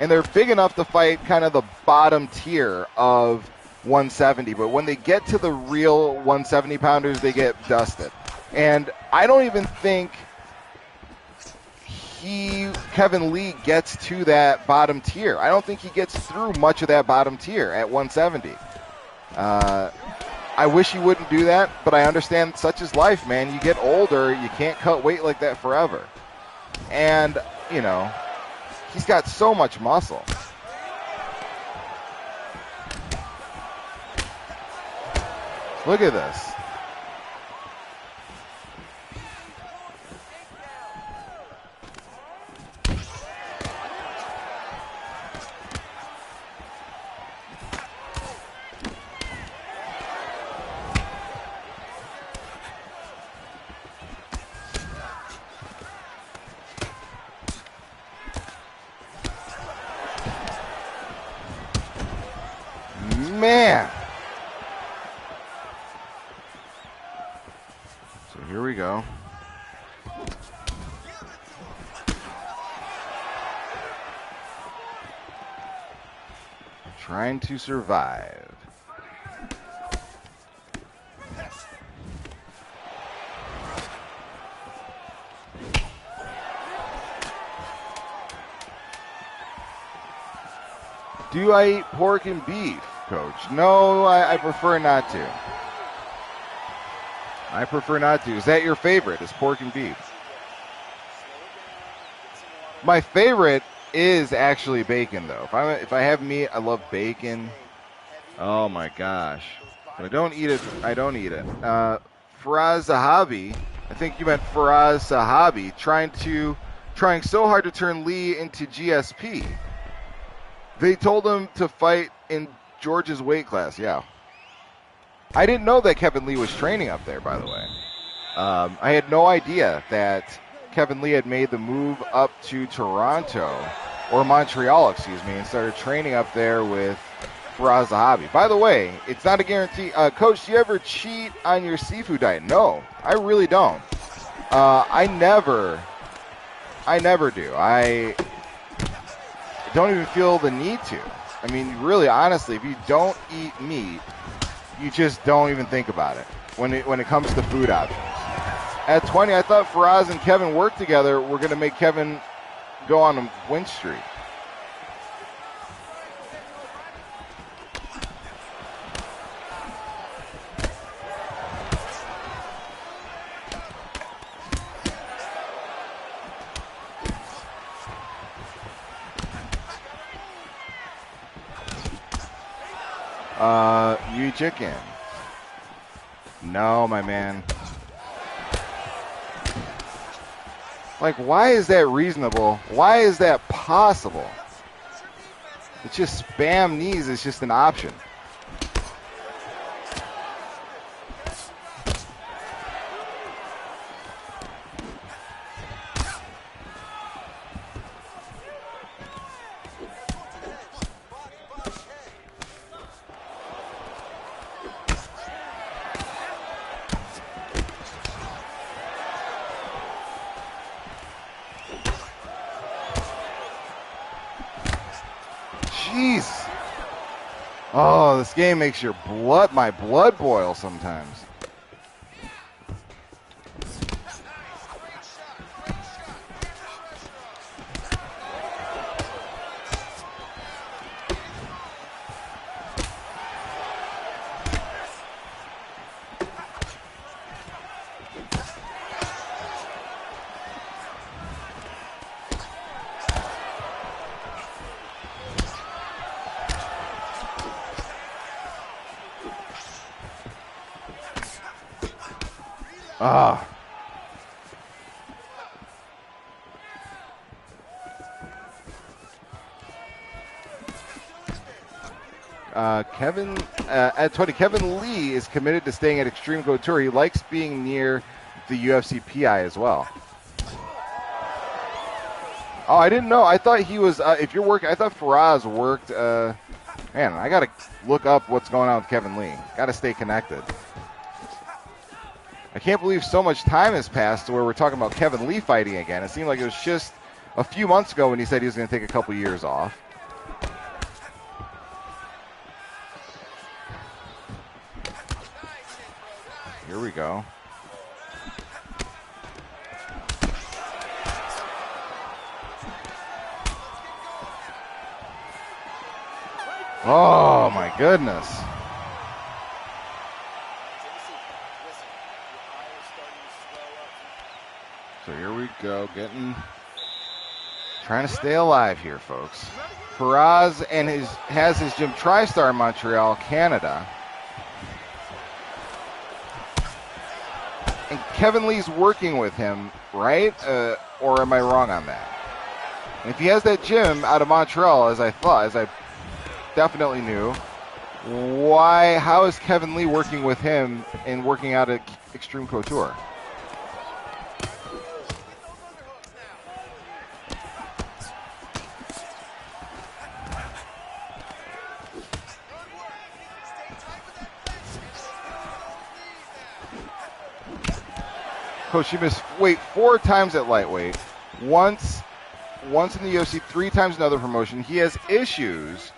and they're big enough to fight kind of the bottom tier of 170. But when they get to the real 170 pounders, they get dusted. And I don't even think Kevin Lee gets to that bottom tier. I don't think he gets through much of that bottom tier at 170. I wish he wouldn't do that, but I understand such is life, man. You get older, you can't cut weight like that forever. And, you know, he's got so much muscle. Look at this. Man. So here we go. Trying to survive. Do I eat pork and beef, Coach? No, I prefer not to. I prefer not to. Is that your favorite? Is pork and beef? My favorite is actually bacon, though. If I have meat, I love bacon. Oh my gosh! But I don't eat it. I don't eat it. Faraz Zahabi. I think you meant Faraz Zahabi trying so hard to turn Lee into GSP. They told him to fight in George's weight class. Yeah. I didn't know that Kevin Lee was training up there, by the way. I had no idea that Kevin Lee had made the move up to Toronto, or Montreal, excuse me, and started training up there with Faraz Zahabi. By the way, it's not a guarantee. Coach, do you ever cheat on your seafood diet? No, I really don't. I never do. I don't even feel the need to. I mean, really, honestly, if you don't eat meat, you just don't even think about it when it comes to food options. At 20, I thought Faraz and Kevin worked together. We're going to make Kevin go on a win streak. You eat chicken? No, my man. Like, why is that reasonable? Why is that possible? It's just spam knees is just an option. Jeez. Oh, this game makes my blood boil sometimes. Ah. At 20, Kevin Lee is committed to staying at Extreme Couture. He likes being near the UFC PI as well. Oh, I didn't know. I thought he was, if you're working, I thought Faraz worked, man, I got to look up what's going on with Kevin Lee. Got to stay connected. I can't believe so much time has passed to where we're talking about Kevin Lee fighting again. It seemed like it was just a few months ago when he said he was going to take a couple years off. Here we go. Oh, my goodness. So here we go, trying to stay alive here, folks. Faraz has his gym TriStar in Montreal, Canada. And Kevin Lee's working with him, right? Or am I wrong on that? And if he has that gym out of Montreal, as I definitely knew, how is Kevin Lee working with him and working out at Extreme Couture? Coach, you missed weight 4 times at lightweight, once in the UFC, 3 times in another promotion. He has issues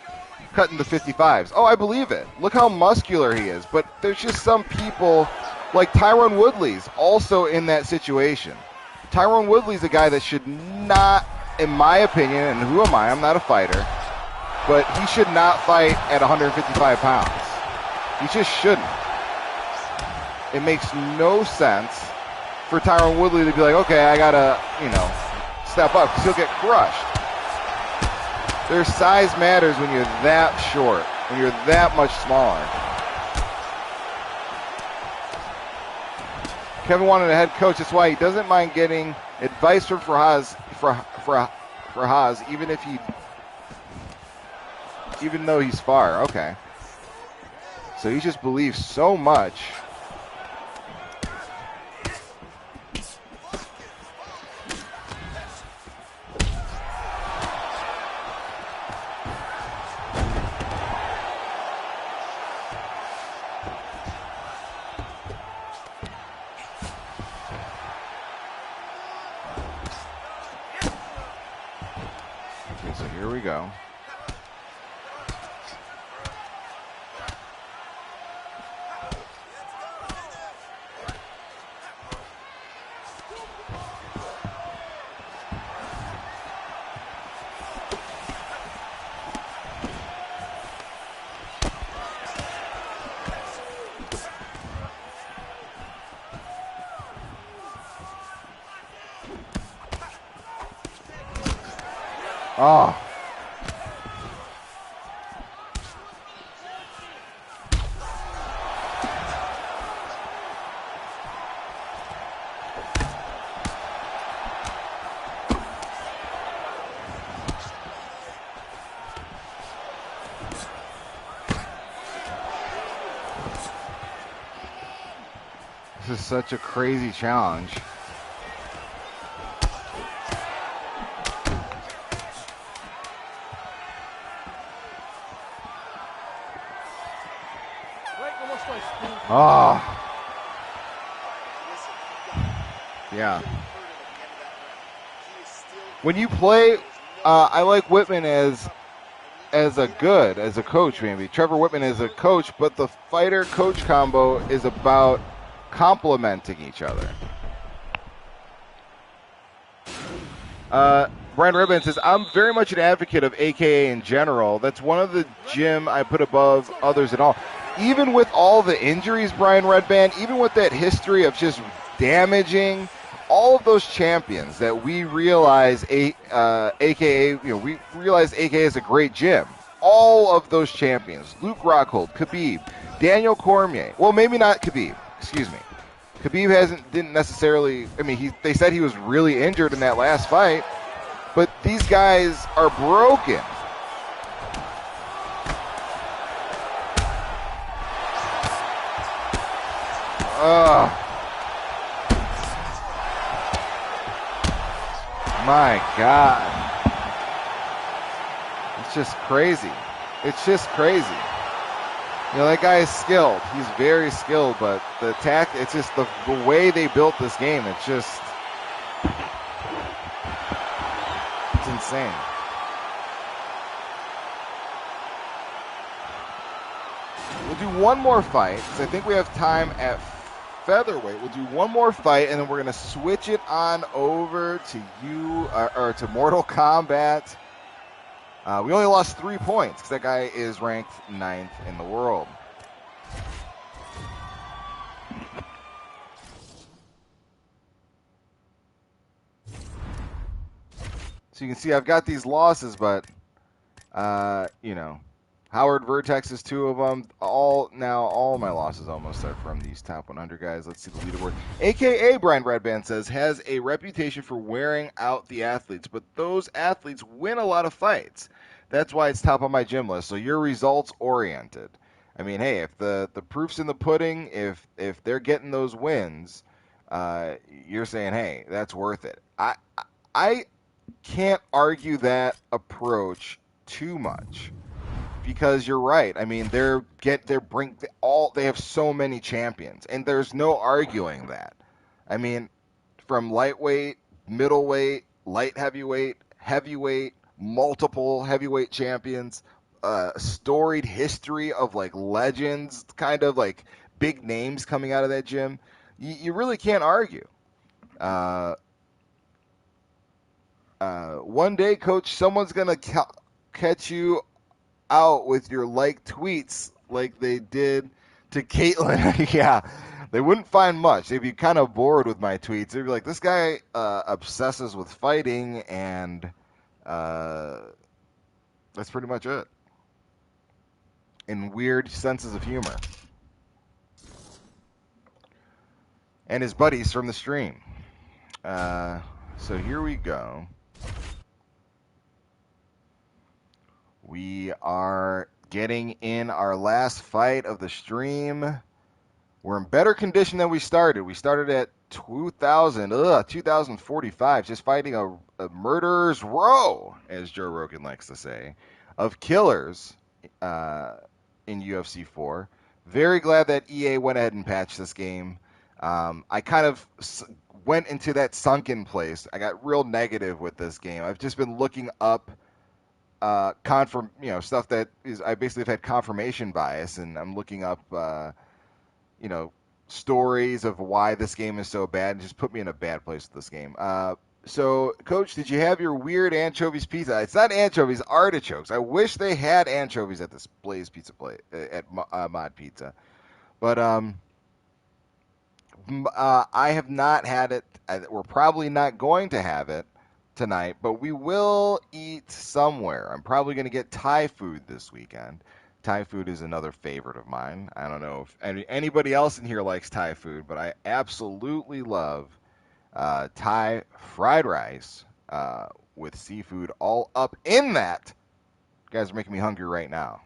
cutting the 55s. Oh, I believe it. Look how muscular he is. But there's just some people, like Tyron Woodley's also in that situation. Tyron Woodley's a guy that should not, in my opinion, and who am I? I'm not a fighter, but he should not fight at 155 pounds. He just shouldn't. It makes no sense for Tyron Woodley to be like, okay, I gotta, step up, because he'll get crushed. Their size matters when you're that short, when you're that much smaller. Kevin wanted a head coach. That's why he doesn't mind getting advice from Faraz, even though he's far. Okay. So he just believes so much. Here we go. Oh. This is such a crazy challenge. Oh. Yeah. When you play, I like Whitman as a coach, maybe. Trevor Whitman is a coach, but the fighter-coach combo is about complementing each other. Brian Redband says, I'm very much an advocate of AKA in general. That's one of the gym I put above others at all. Even with all the injuries, Brian Redband, even with that history of just damaging all of those champions that we realize, AKA, we realize AKA is a great gym. All of those champions, Luke Rockhold, Khabib, Daniel Cormier. Well, maybe not Khabib, excuse me. Khabib didn't necessarily. I mean, they said he was really injured in that last fight, but these guys are broken. My God. It's just crazy. It's just crazy. You know, that guy is skilled. He's very skilled, but the attack, it's just the way they built this game. It's insane. We'll do one more fight, because I think we have time at featherweight. We'll do one more fight, and then we're going to switch it on over to to Mortal Kombat. We only lost 3 points, because that guy is ranked 9th in the world. So you can see I've got these losses, but, you know, Howard Vertex is 2 of them. All my losses almost are from these top 100 guys. Let's see the leaderboard. AKA Brian Redband says, has a reputation for wearing out the athletes, but those athletes win a lot of fights. That's why it's top on my gym list. So you're results oriented. I mean, hey, if the proof's in the pudding, if they're getting those wins, you're saying, hey, that's worth it. I can't argue that approach too much. Because you're right. I mean, they have so many champions, and there's no arguing that. I mean, from lightweight, middleweight, light heavyweight, heavyweight, multiple heavyweight champions, storied history of like legends, kind of like big names coming out of that gym. You really can't argue. One day, coach, someone's gonna catch you out with your like tweets like they did to Caitlyn. Yeah, they wouldn't find much. They'd be kind of bored with my tweets. They'd be like, this guy obsesses with fighting, and that's pretty much it. And weird senses of humor. And his buddies from the stream. So here we go. We are getting in our last fight of the stream. We're in better condition than we started. We started at 2045, just fighting a murderer's row, as Joe Rogan likes to say, of killers in UFC 4. Very glad that EA went ahead and patched this game. I kind of went into that sunken place. I got real negative with this game. I've just been looking up stuff that is, I basically have had confirmation bias, and I'm looking up, stories of why this game is so bad, and just put me in a bad place with this game. So, Coach, did you have your weird anchovies pizza? It's not anchovies, artichokes. I wish they had anchovies at this Blaze Pizza place at Mod Pizza, but I have not had it. We're probably not going to have it tonight, but we will eat somewhere. I'm probably going to get Thai food this weekend. Thai food is another favorite of mine. I don't know if anybody else in here likes Thai food, but I absolutely love Thai fried rice with seafood all up in that. You guys are making me hungry right now.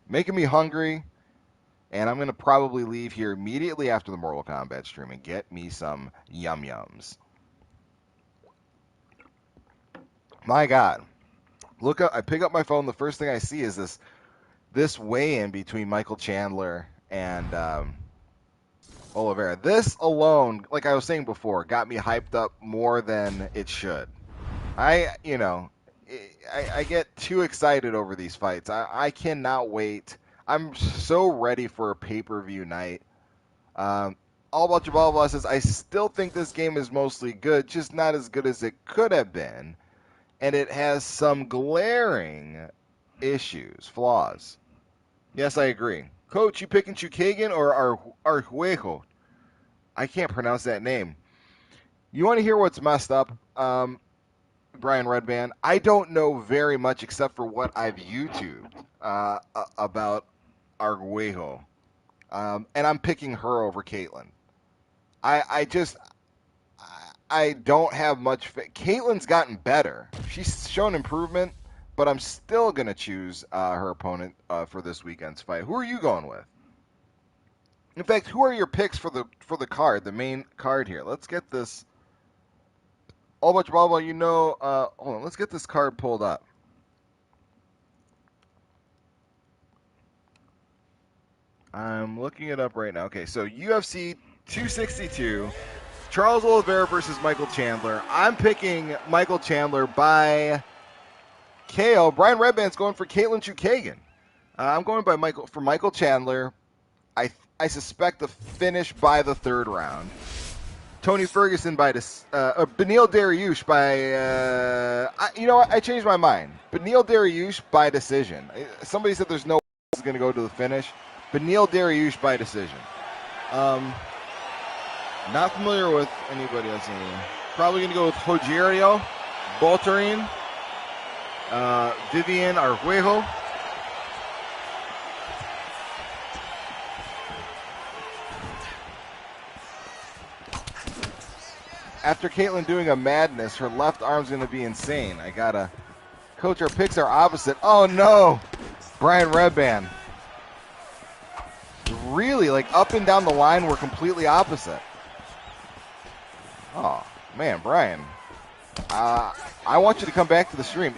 Making me hungry, and I'm going to probably leave here immediately after the Mortal Kombat stream and get me some yum-yums. My God. Look up. I pick up my phone. The first thing I see is this weigh-in between Michael Chandler and Oliveira. This alone, like I was saying before, got me hyped up more than it should. I get too excited over these fights. I cannot wait. I'm so ready for a pay-per-view night. All About Jabal says, I still think this game is mostly good, just not as good as it could have been. And it has some glaring issues, flaws. Yes, I agree. Coach, you picking Chukagan or Arguello? I can't pronounce that name. You want to hear what's messed up, Brian Redband? I don't know very much except for what I've YouTubed about Arguello. And I'm picking her over Caitlyn. I just I don't have much. Caitlin's gotten better. She's shown improvement, but I'm still gonna choose her opponent for this weekend's fight. Who are you going with? In fact, who are your picks for the card, the main card here? Let's get this. All much blah blah. Hold on. Let's get this card pulled up. I'm looking it up right now. Okay, so UFC 262, Charles Oliveira versus Michael Chandler. I'm picking Michael Chandler by KO. Brian Redband's going for Caitlin Chukagian. I'm going by Michael Chandler. I suspect the finish by the third round. Tony Ferguson by Beneil Dariush by. I changed my mind. Beneil Dariush by decision. Somebody said there's no way this is going to go to the finish. Beneil Dariush by decision. Not familiar with anybody else. Probably going to go with Rogerio Boltarin, Vivian Arguello. After Caitlin doing a madness, her left arm's going to be insane. Coach, our picks are opposite. Oh no, Brian Redband. Really, up and down the line, we're completely opposite. Oh, man, Brian. I want you to come back to the stream.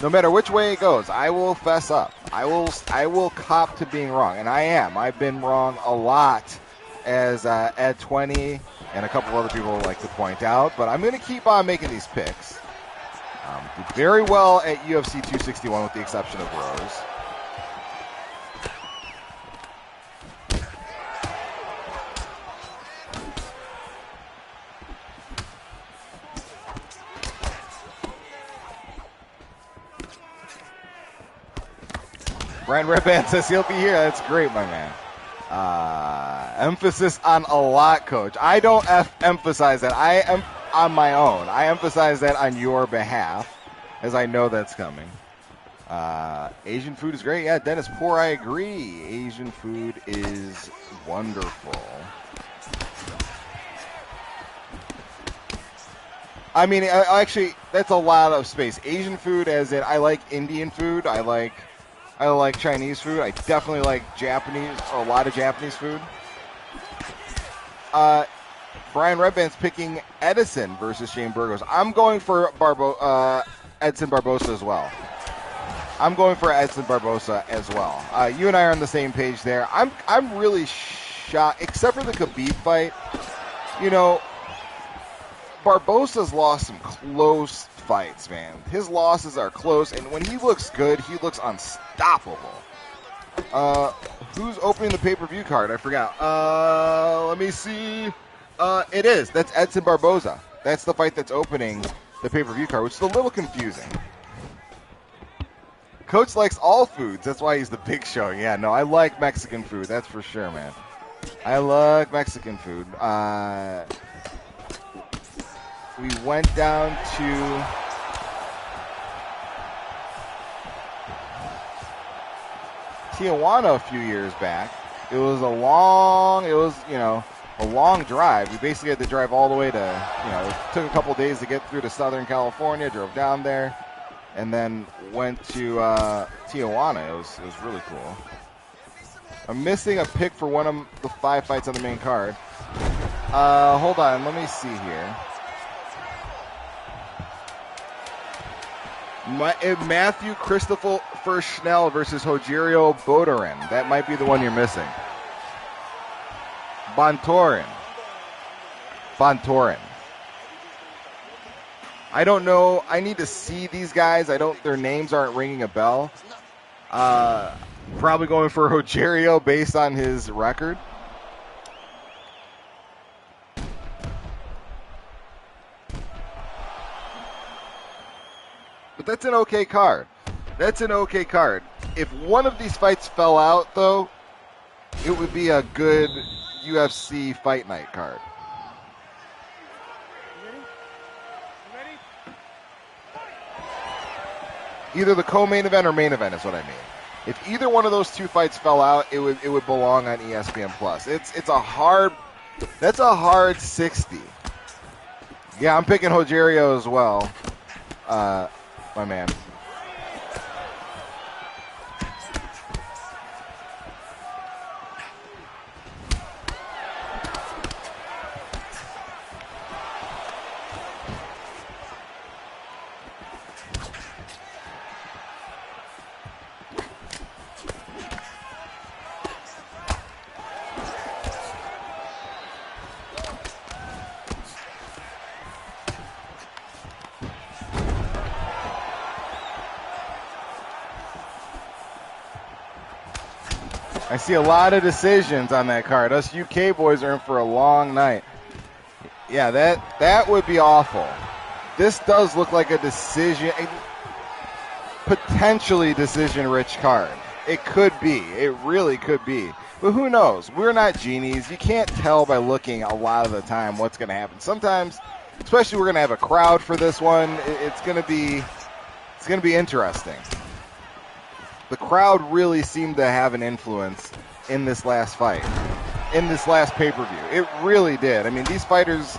No matter which way it goes, I will fess up. I will cop to being wrong, and I am. I've been wrong a lot, as Ed 20 and a couple other people like to point out, but I'm going to keep on making these picks. Did very well at UFC 261 with the exception of Rose. Brian Redband says he'll be here. That's great, my man. Emphasis on a lot, Coach. I don't emphasize that. I am on my own. I emphasize that on your behalf, as I know that's coming. Asian food is great. Yeah, Dennis Poor, I agree. Asian food is wonderful. I mean, actually, that's a lot of space. Asian food, as in I like Indian food. I like Chinese food. I definitely like a lot of Japanese food. Brian Redband's picking Edison versus Shane Burgos. I'm going for Edson Barbosa as well. You and I are on the same page there. I'm really shocked, except for the Khabib fight. Barbosa's lost some close fights, man. His losses are close, and when he looks good, he looks unstoppable. Who's opening the pay-per-view card? I forgot. Let me see. That's Edson Barboza. That's the fight that's opening the pay-per-view card, which is a little confusing. Coach likes all foods. That's why he's the big show. Yeah, no, I like Mexican food. That's for sure, man. I like Mexican food. We went down to Tijuana a few years back. It was a long drive. We basically had to drive all the way to, it took a couple days to get through to Southern California, drove down there, and then went to Tijuana. It was really cool. I'm missing a pick for one of the 5 fights on the main card. Hold on, let me see here. Matthew Christopher Schnell versus Rogerio Boltarin. That might be the one you're missing. Bontorin. I don't know. I need to see these guys. Their names aren't ringing a bell. Probably going for Rogerio based on his record. But that's an okay card. If one of these fights fell out, though, it would be a good UFC fight night card. You ready? Either the co-main event or main event is what I mean. If either one of those two fights fell out, it would belong on ESPN Plus. It's a hard That's a hard 60. Yeah, I'm picking Rogerio as well. My man. I see a lot of decisions on that card. Us UK boys are in for a long night. Yeah, that would be awful. This does look like a decision, potentially decision-rich card. It could be. It really could be. But who knows? We're not genies. You can't tell by looking a lot of the time what's going to happen. Sometimes, especially we're going to have a crowd for this one, it's going to be interesting. The crowd really seemed to have an influence in this last fight, in this last pay-per-view. It really did. I mean, these fighters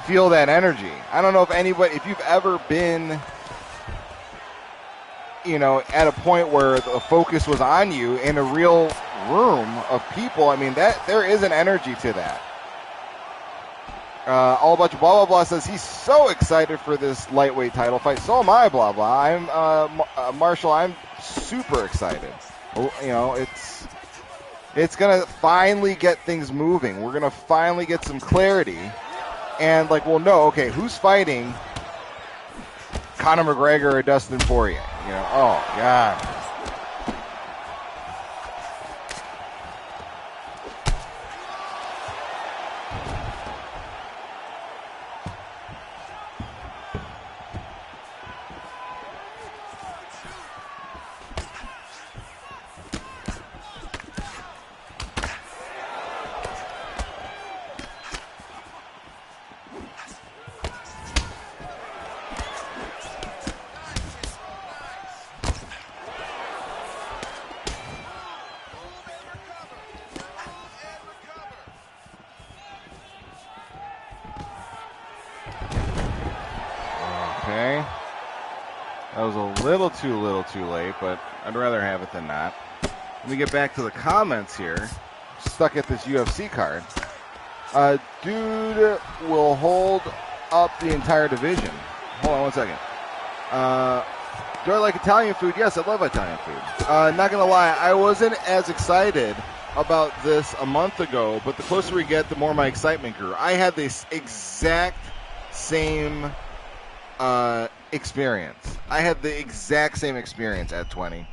feel that energy. I don't know if you've ever been, at a point where the focus was on you in a real room of people. I mean, that there is an energy to that. All bunch of blah blah blah says he's so excited for this lightweight title fight. So am I. Blah blah. I'm Marshall. I'm super excited. It's gonna finally get things moving. We're gonna finally get some clarity, and we'll know. Okay, who's fighting? Conor McGregor or Dustin Poirier? Oh God. Okay. That was a little too late, but I'd rather have it than not. Let me get back to the comments here. Stuck at this UFC card. Dude will hold up the entire division. Hold on one second. Do I like Italian food? Yes, I love Italian food. Not gonna lie, I wasn't as excited about this a month ago, but the closer we get, the more my excitement grew. I had this exact same experience. I had the exact same experience at 20.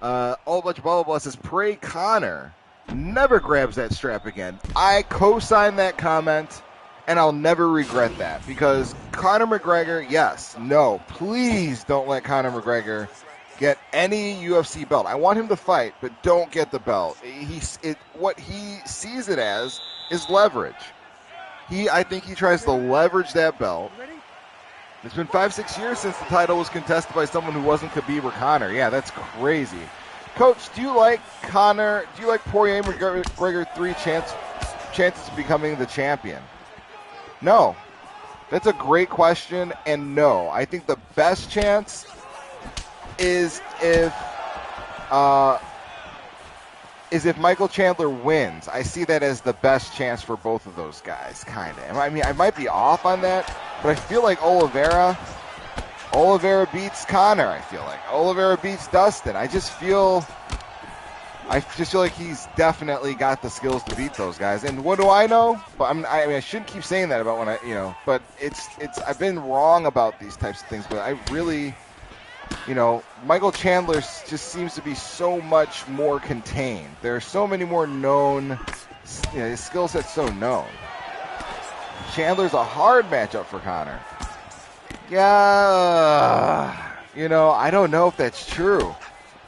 All bunch of blah blah blah says pray Conor never grabs that strap again. I co-sign that comment, and I'll never regret that, because Conor McGregor, yes, no, please don't let Conor McGregor get any UFC belt. I want him to fight, but don't get the belt. What he sees it as is leverage. I think he tries to leverage that belt. It's been 5-6 years since the title was contested by someone who wasn't Khabib or Conor. Yeah, that's crazy. Coach, do you like Conor? Do you like Poirier and McGregor 3 chances of becoming the champion? No. That's a great question, and no. I think the best chance is if Michael Chandler wins. I see that as the best chance for both of those guys, kind of. I mean, I might be off on that, but I feel like Oliveira beats Conor. I feel like Oliveira beats Dustin. I just feel like he's definitely got the skills to beat those guys. And what do I know? But I shouldn't keep saying that about when But I've been wrong about these types of things. But I really, Michael Chandler just seems to be so much more contained. There are so many more known. His skill set's so known. Chandler's a hard matchup for Conor. Yeah, I don't know if that's true.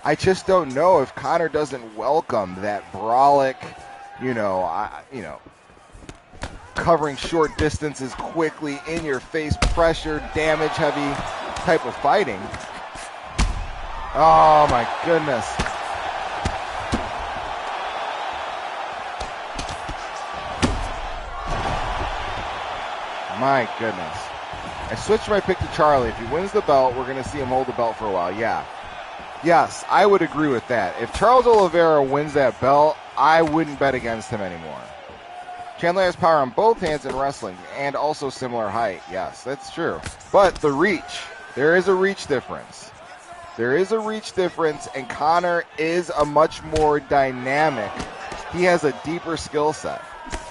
I just don't know if Conor doesn't welcome that brolic, covering short distances quickly, in your face, pressure, damage heavy type of fighting. Oh my goodness. My goodness. I switched my pick to Charlie. If he wins the belt, we're going to see him hold the belt for a while. Yeah. Yes, I would agree with that. If Charles Oliveira wins that belt, I wouldn't bet against him anymore. Chandler has power on both hands in wrestling and also similar height. Yes, that's true. But the reach, there is a reach difference. There is a reach difference, and Conor is a much more dynamic. He has a deeper skill set.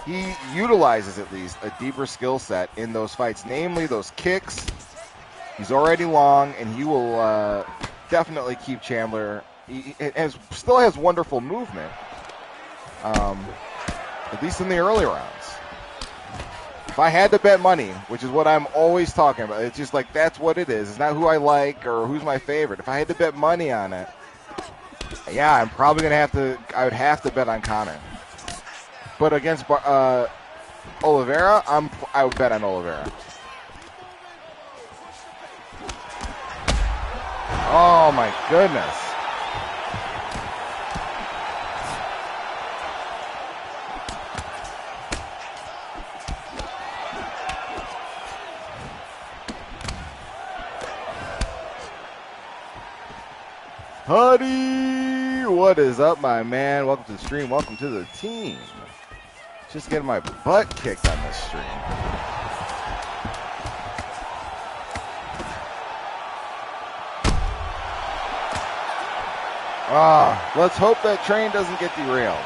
He utilizes at least a deeper skill set in those fights, namely those kicks. He's already long, and he will definitely keep Chandler. He still has wonderful movement, at least in the early rounds. If I had to bet money, which is what I'm always talking about, it's just like that's what it is. It's not who I like or who's my favorite. If I had to bet money on it, yeah, I'm probably going to have to, I would have to bet on Conor. But against Oliveira, I would bet on Oliveira. Oh, my goodness. Huddy, what is up, my man? Welcome to the stream. Welcome to the team. Just getting my butt kicked on this stream. Let's hope that train doesn't get derailed.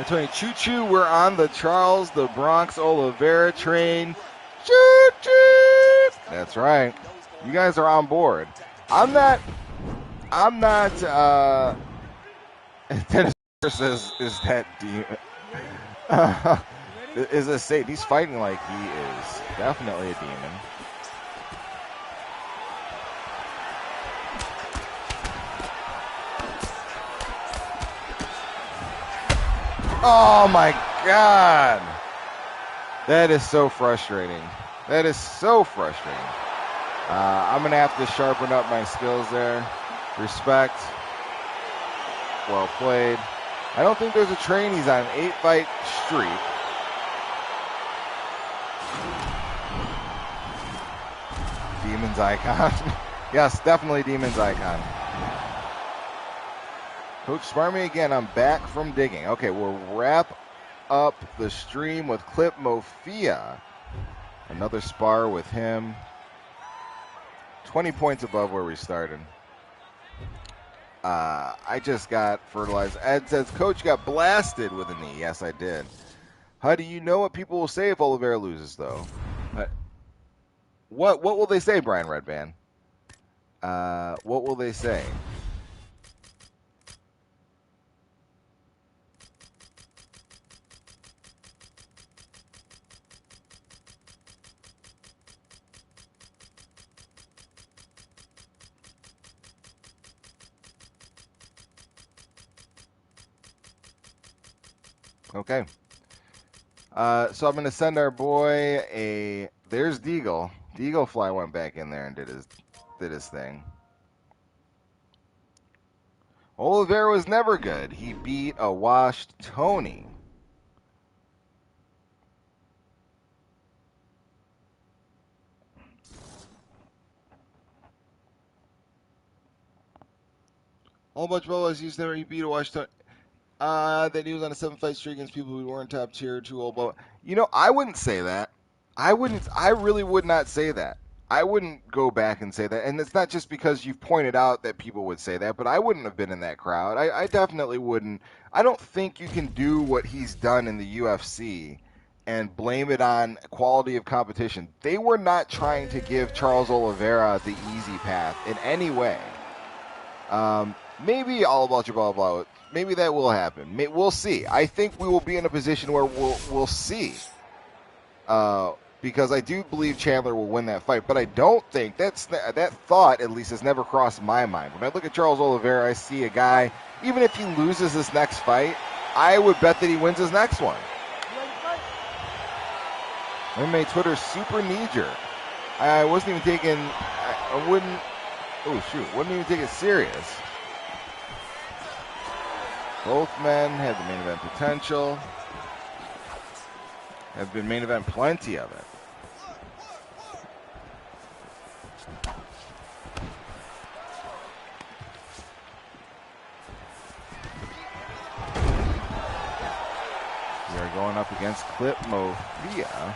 Tony Choo Choo, we're on the Charles the Bronx Oliveira train. Choo choo. That's right. You guys are on board. I'm not. Dennis says, is that demon? Is a Satan? He's fighting like he is definitely a demon. Oh my God. That is so frustrating. That is so frustrating. I'm going to have to sharpen up my skills there. Respect. Well played. I don't think there's a train. He's on an 8-fight streak. Demon's Icon. Yes, definitely Demon's Icon. Coach, smart me again. I'm back from digging. Okay, we'll wrap up the stream with Clip Mofia. Another spar with him. 20 points above where we started. I just got fertilized. Ed says, Coach got blasted with a knee. Yes, I did. How do you know what people will say if Oliveira loses, though? What will they say, Brian Redband? What will they say? Okay. So I'm going to send our boy a... There's Deagle. Deagle Fly went back in there and did his thing. Oliveira was never good. He beat a washed Tony. A whole bunch of Boas used never he beat a washed Tony. That he was on a 7-fight streak against people who weren't top tier, too old. But you know, I wouldn't say that. I really would not say that. I wouldn't go back and say that. And it's not just because you've pointed out that people would say that, but I wouldn't have been in that crowd. I definitely wouldn't. I don't think you can do what he's done in the UFC and blame it on quality of competition. They were not trying to give Charles Oliveira the easy path in any way. Maybe all about your blah, blah, blah. Maybe that will happen. We'll see. I think we will be in a position where we'll see. Because I do believe Chandler will win that fight, but I don't think that thought at least has never crossed my mind. When I look at Charles Oliveira, I see a guy, even if he loses this next fight, I would bet that he wins his next one. I made Twitter super knee-jerk. I wasn't even taking, I wouldn't even take it serious. Both men have the main event potential. Have been main event plenty of it. We are going up against Clip Mofia.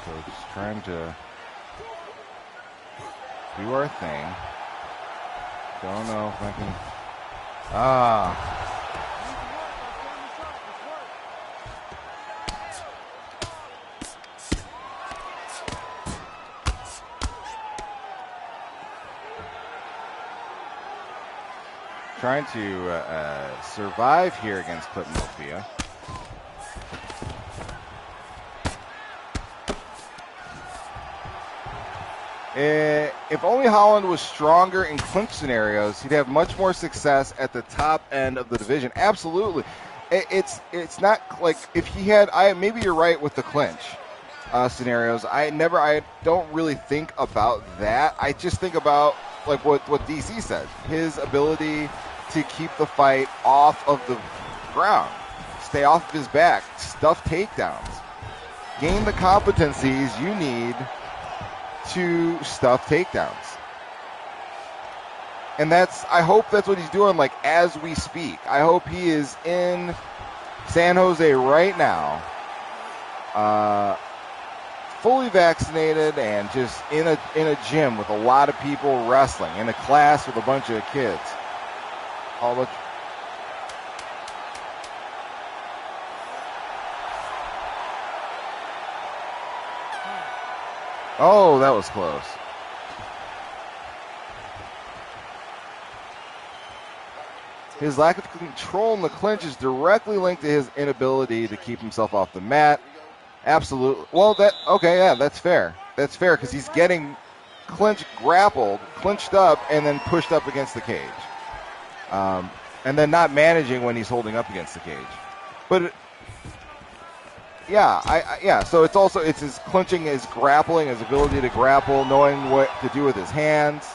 So just trying to do our thing. Don't know if I can. Trying to survive here against Clip Mofia. If only Holland was stronger in clinch scenarios, he'd have much more success at the top end of the division. Absolutely. It's not like if he had, maybe you're right with the clinch scenarios. I don't really think about that. I just think about like what DC said, his ability to keep the fight off of the ground, stay off of his back, stuff takedowns, gain the competencies you need to stuff takedowns. And I hope that's what he's doing, like, as we speak. I hope he is in San Jose right now, fully vaccinated and just in a gym with a lot of people wrestling, in a class with a bunch of kids. Oh, that was close. His lack of control in the clinch is directly linked to his inability to keep himself off the mat. Absolutely. Well, that's fair. That's fair because he's getting clinched up, and then pushed up against the cage. And then not managing when he's holding up against the cage. But so it's his clinching, his grappling, his ability to grapple, knowing what to do with his hands.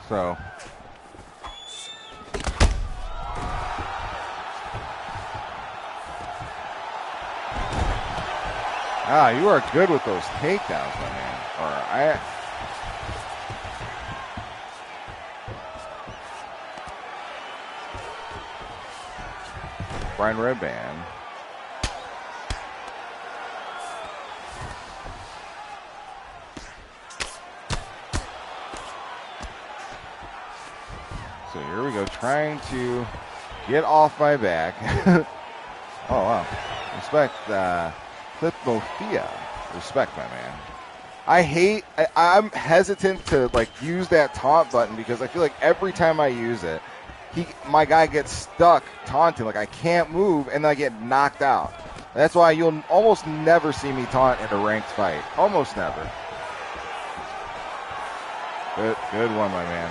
So you are good with those takedowns, my man. Brian Redband. So here we go, trying to get off my back. Oh, wow. Respect, Clip Mofia. Respect, my man. I'm hesitant to, like, use that taunt button because I feel like every time I use it, my guy gets stuck taunting. Like, I can't move, and then I get knocked out. That's why you'll almost never see me taunt in a ranked fight. Almost never. Good one, my man.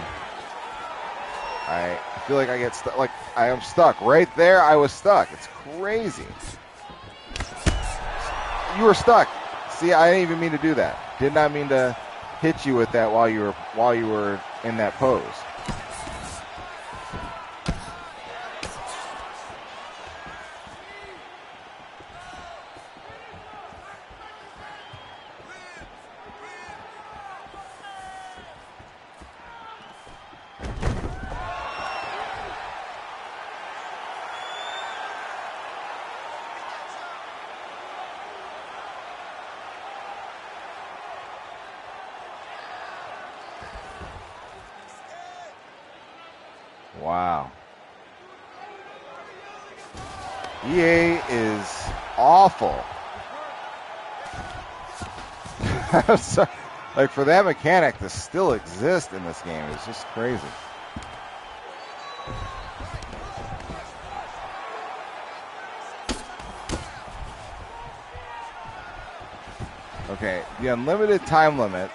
I feel like I get stuck. Like I am stuck right there. I was stuck. It's crazy. You were stuck. See, I didn't even mean to do that. Did not mean to hit you with that while you were in that pose. Wow. EA is awful. I'm sorry. Like, for that mechanic to still exist in this game is just crazy. Okay, the unlimited time limit.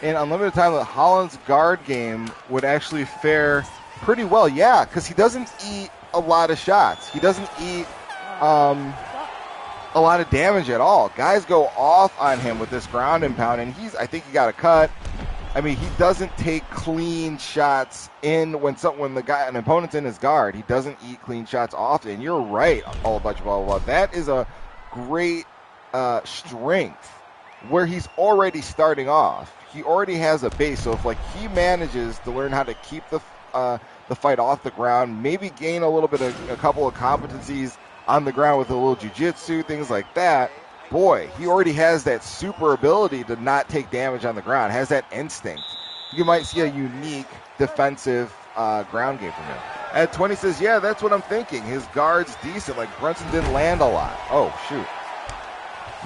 In unlimited time limit, Holland's guard game would actually fare pretty well. Yeah, because he doesn't eat a lot of shots. He doesn't eat a lot of damage at all. Guys go off on him with this ground and pound, and I think he got a cut. I mean, he doesn't take clean shots in when an opponent's in his guard. He doesn't eat clean shots often. You're right, all a bunch of blah, blah, blah. That is a great strength where he's already starting off. He already has a base, so if like he manages to learn how to keep the fight off the ground, maybe gain a couple of competencies on the ground with a little jiu-jitsu, things like that, boy, he already has that super ability to not take damage on the ground, has that instinct. You might see a unique defensive ground game from him. At 20 says, yeah, that's what I'm thinking. His guard's decent. Like, Brunson didn't land a lot. Oh, shoot.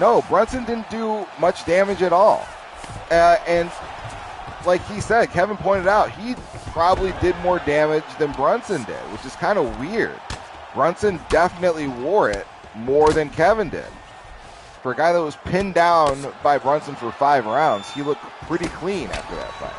No, Brunson didn't do much damage at all. And like he said, Kevin pointed out, he probably did more damage than Brunson did, which is kind of weird. Brunson definitely wore it more than Kevin did. For a guy that was pinned down by Brunson for 5 rounds, he looked pretty clean after that fight.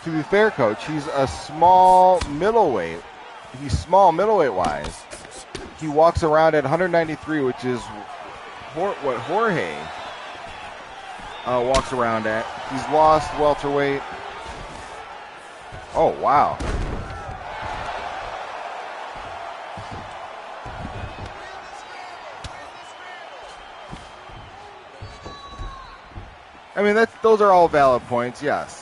To be fair, Coach, he's a small middleweight. He's small middleweight-wise. He walks around at 193, which is what Jorge walks around at. He's lost welterweight. Oh, wow. I mean, those are all valid points, yes.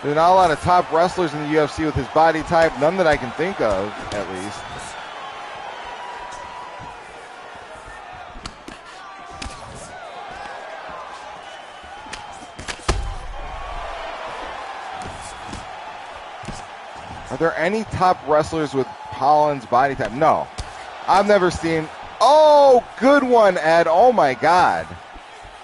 There's not a lot of top wrestlers in the UFC with his body type, none that I can think of, at least. Are there any top wrestlers with Holland's body type? No. I've never seen. Oh, good one, Ed. Oh, my God.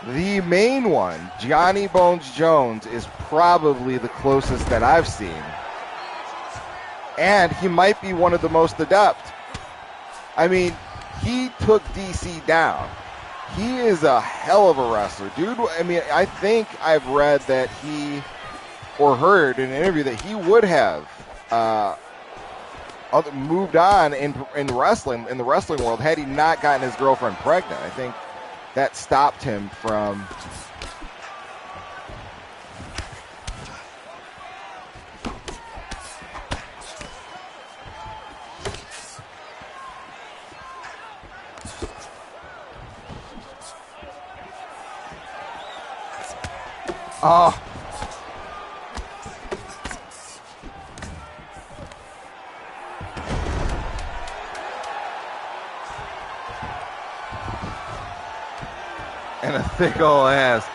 The main one, Johnny Bones Jones, is probably the closest that I've seen. And he might be one of the most adept. I mean, he took DC down. He is a hell of a wrestler. Dude, I mean, I think I've read that or heard in an interview that he would have moved on in the wrestling world had he not gotten his girlfriend pregnant. I think that stopped him from And a thick old ass.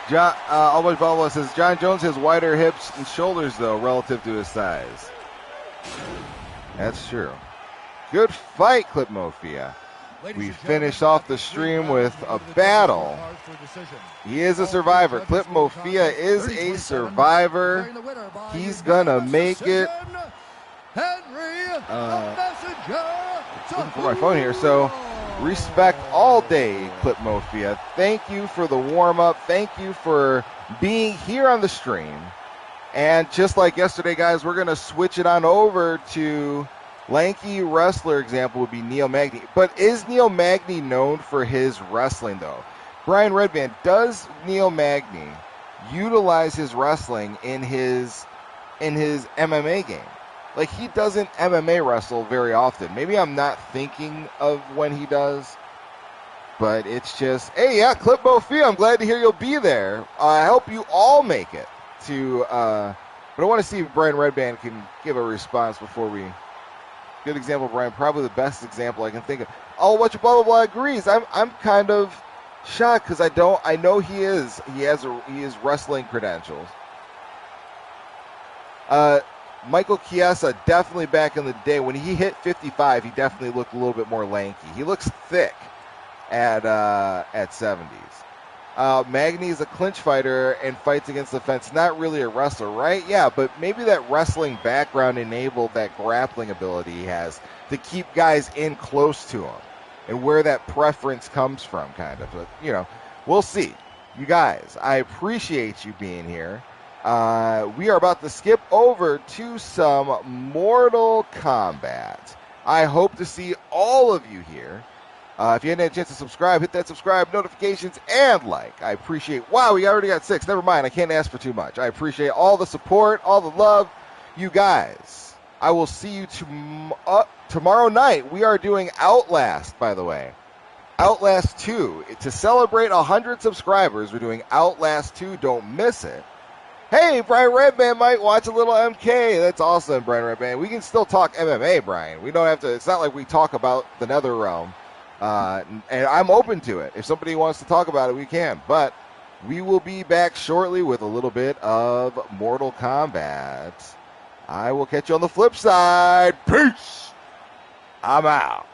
John, Always Bubba says, John Jones has wider hips and shoulders, though, relative to his size. That's true. Good fight, Clip Mofia. We finish off the stream with a battle. He is a survivor. Clip Mofia is a survivor. He's gonna make it. Looking for my phone here. So, respect all day, Clip Mofia. Thank you for the warm-up. Thank you for being here on the stream. And just like yesterday, guys, we're gonna switch it on over to lanky wrestler example would be Neil Magny. But is Neil Magny known for his wrestling, though? Brian Redband, does Neil Magny utilize his wrestling in his MMA game? Like, he doesn't MMA wrestle very often. Maybe I'm not thinking of when he does. But it's just, hey, yeah, Clip Mofia, I'm glad to hear you'll be there. I hope you all make it to, but I want to see if Brian Redband can give a response before we. Good example, Brian. Probably the best example I can think of. Oh, what you blah blah blah agrees. I'm kind of shocked because I know he is wrestling credentials. Michael Chiesa, definitely back in the day when he hit 55, he definitely looked a little bit more lanky. He looks thick at 70s. Magny is a clinch fighter and fights against the fence. Not really a wrestler, right? Yeah, but maybe that wrestling background enabled that grappling ability he has to keep guys in close to him, and where that preference comes from, kind of. But, we'll see. You guys, I appreciate you being here. We are about to skip over to some Mortal Kombat. I hope to see all of you here. If you hadn't had a chance to subscribe, hit that subscribe, notifications, and like. I appreciate. Wow, we already got 6. Never mind. I can't ask for too much. I appreciate all the support, all the love. You guys, I will see you tomorrow night. We are doing Outlast, by the way. Outlast 2. To celebrate 100 subscribers, we're doing Outlast 2. Don't miss it. Hey, Brian Redband might watch a little MK. That's awesome, Brian Redband. We can still talk MMA, Brian. We don't have to. It's not like we talk about the Netherrealm. And I'm open to it. If somebody wants to talk about it, we can. But we will be back shortly with a little bit of Mortal Kombat. I will catch you on the flip side. Peace. I'm out.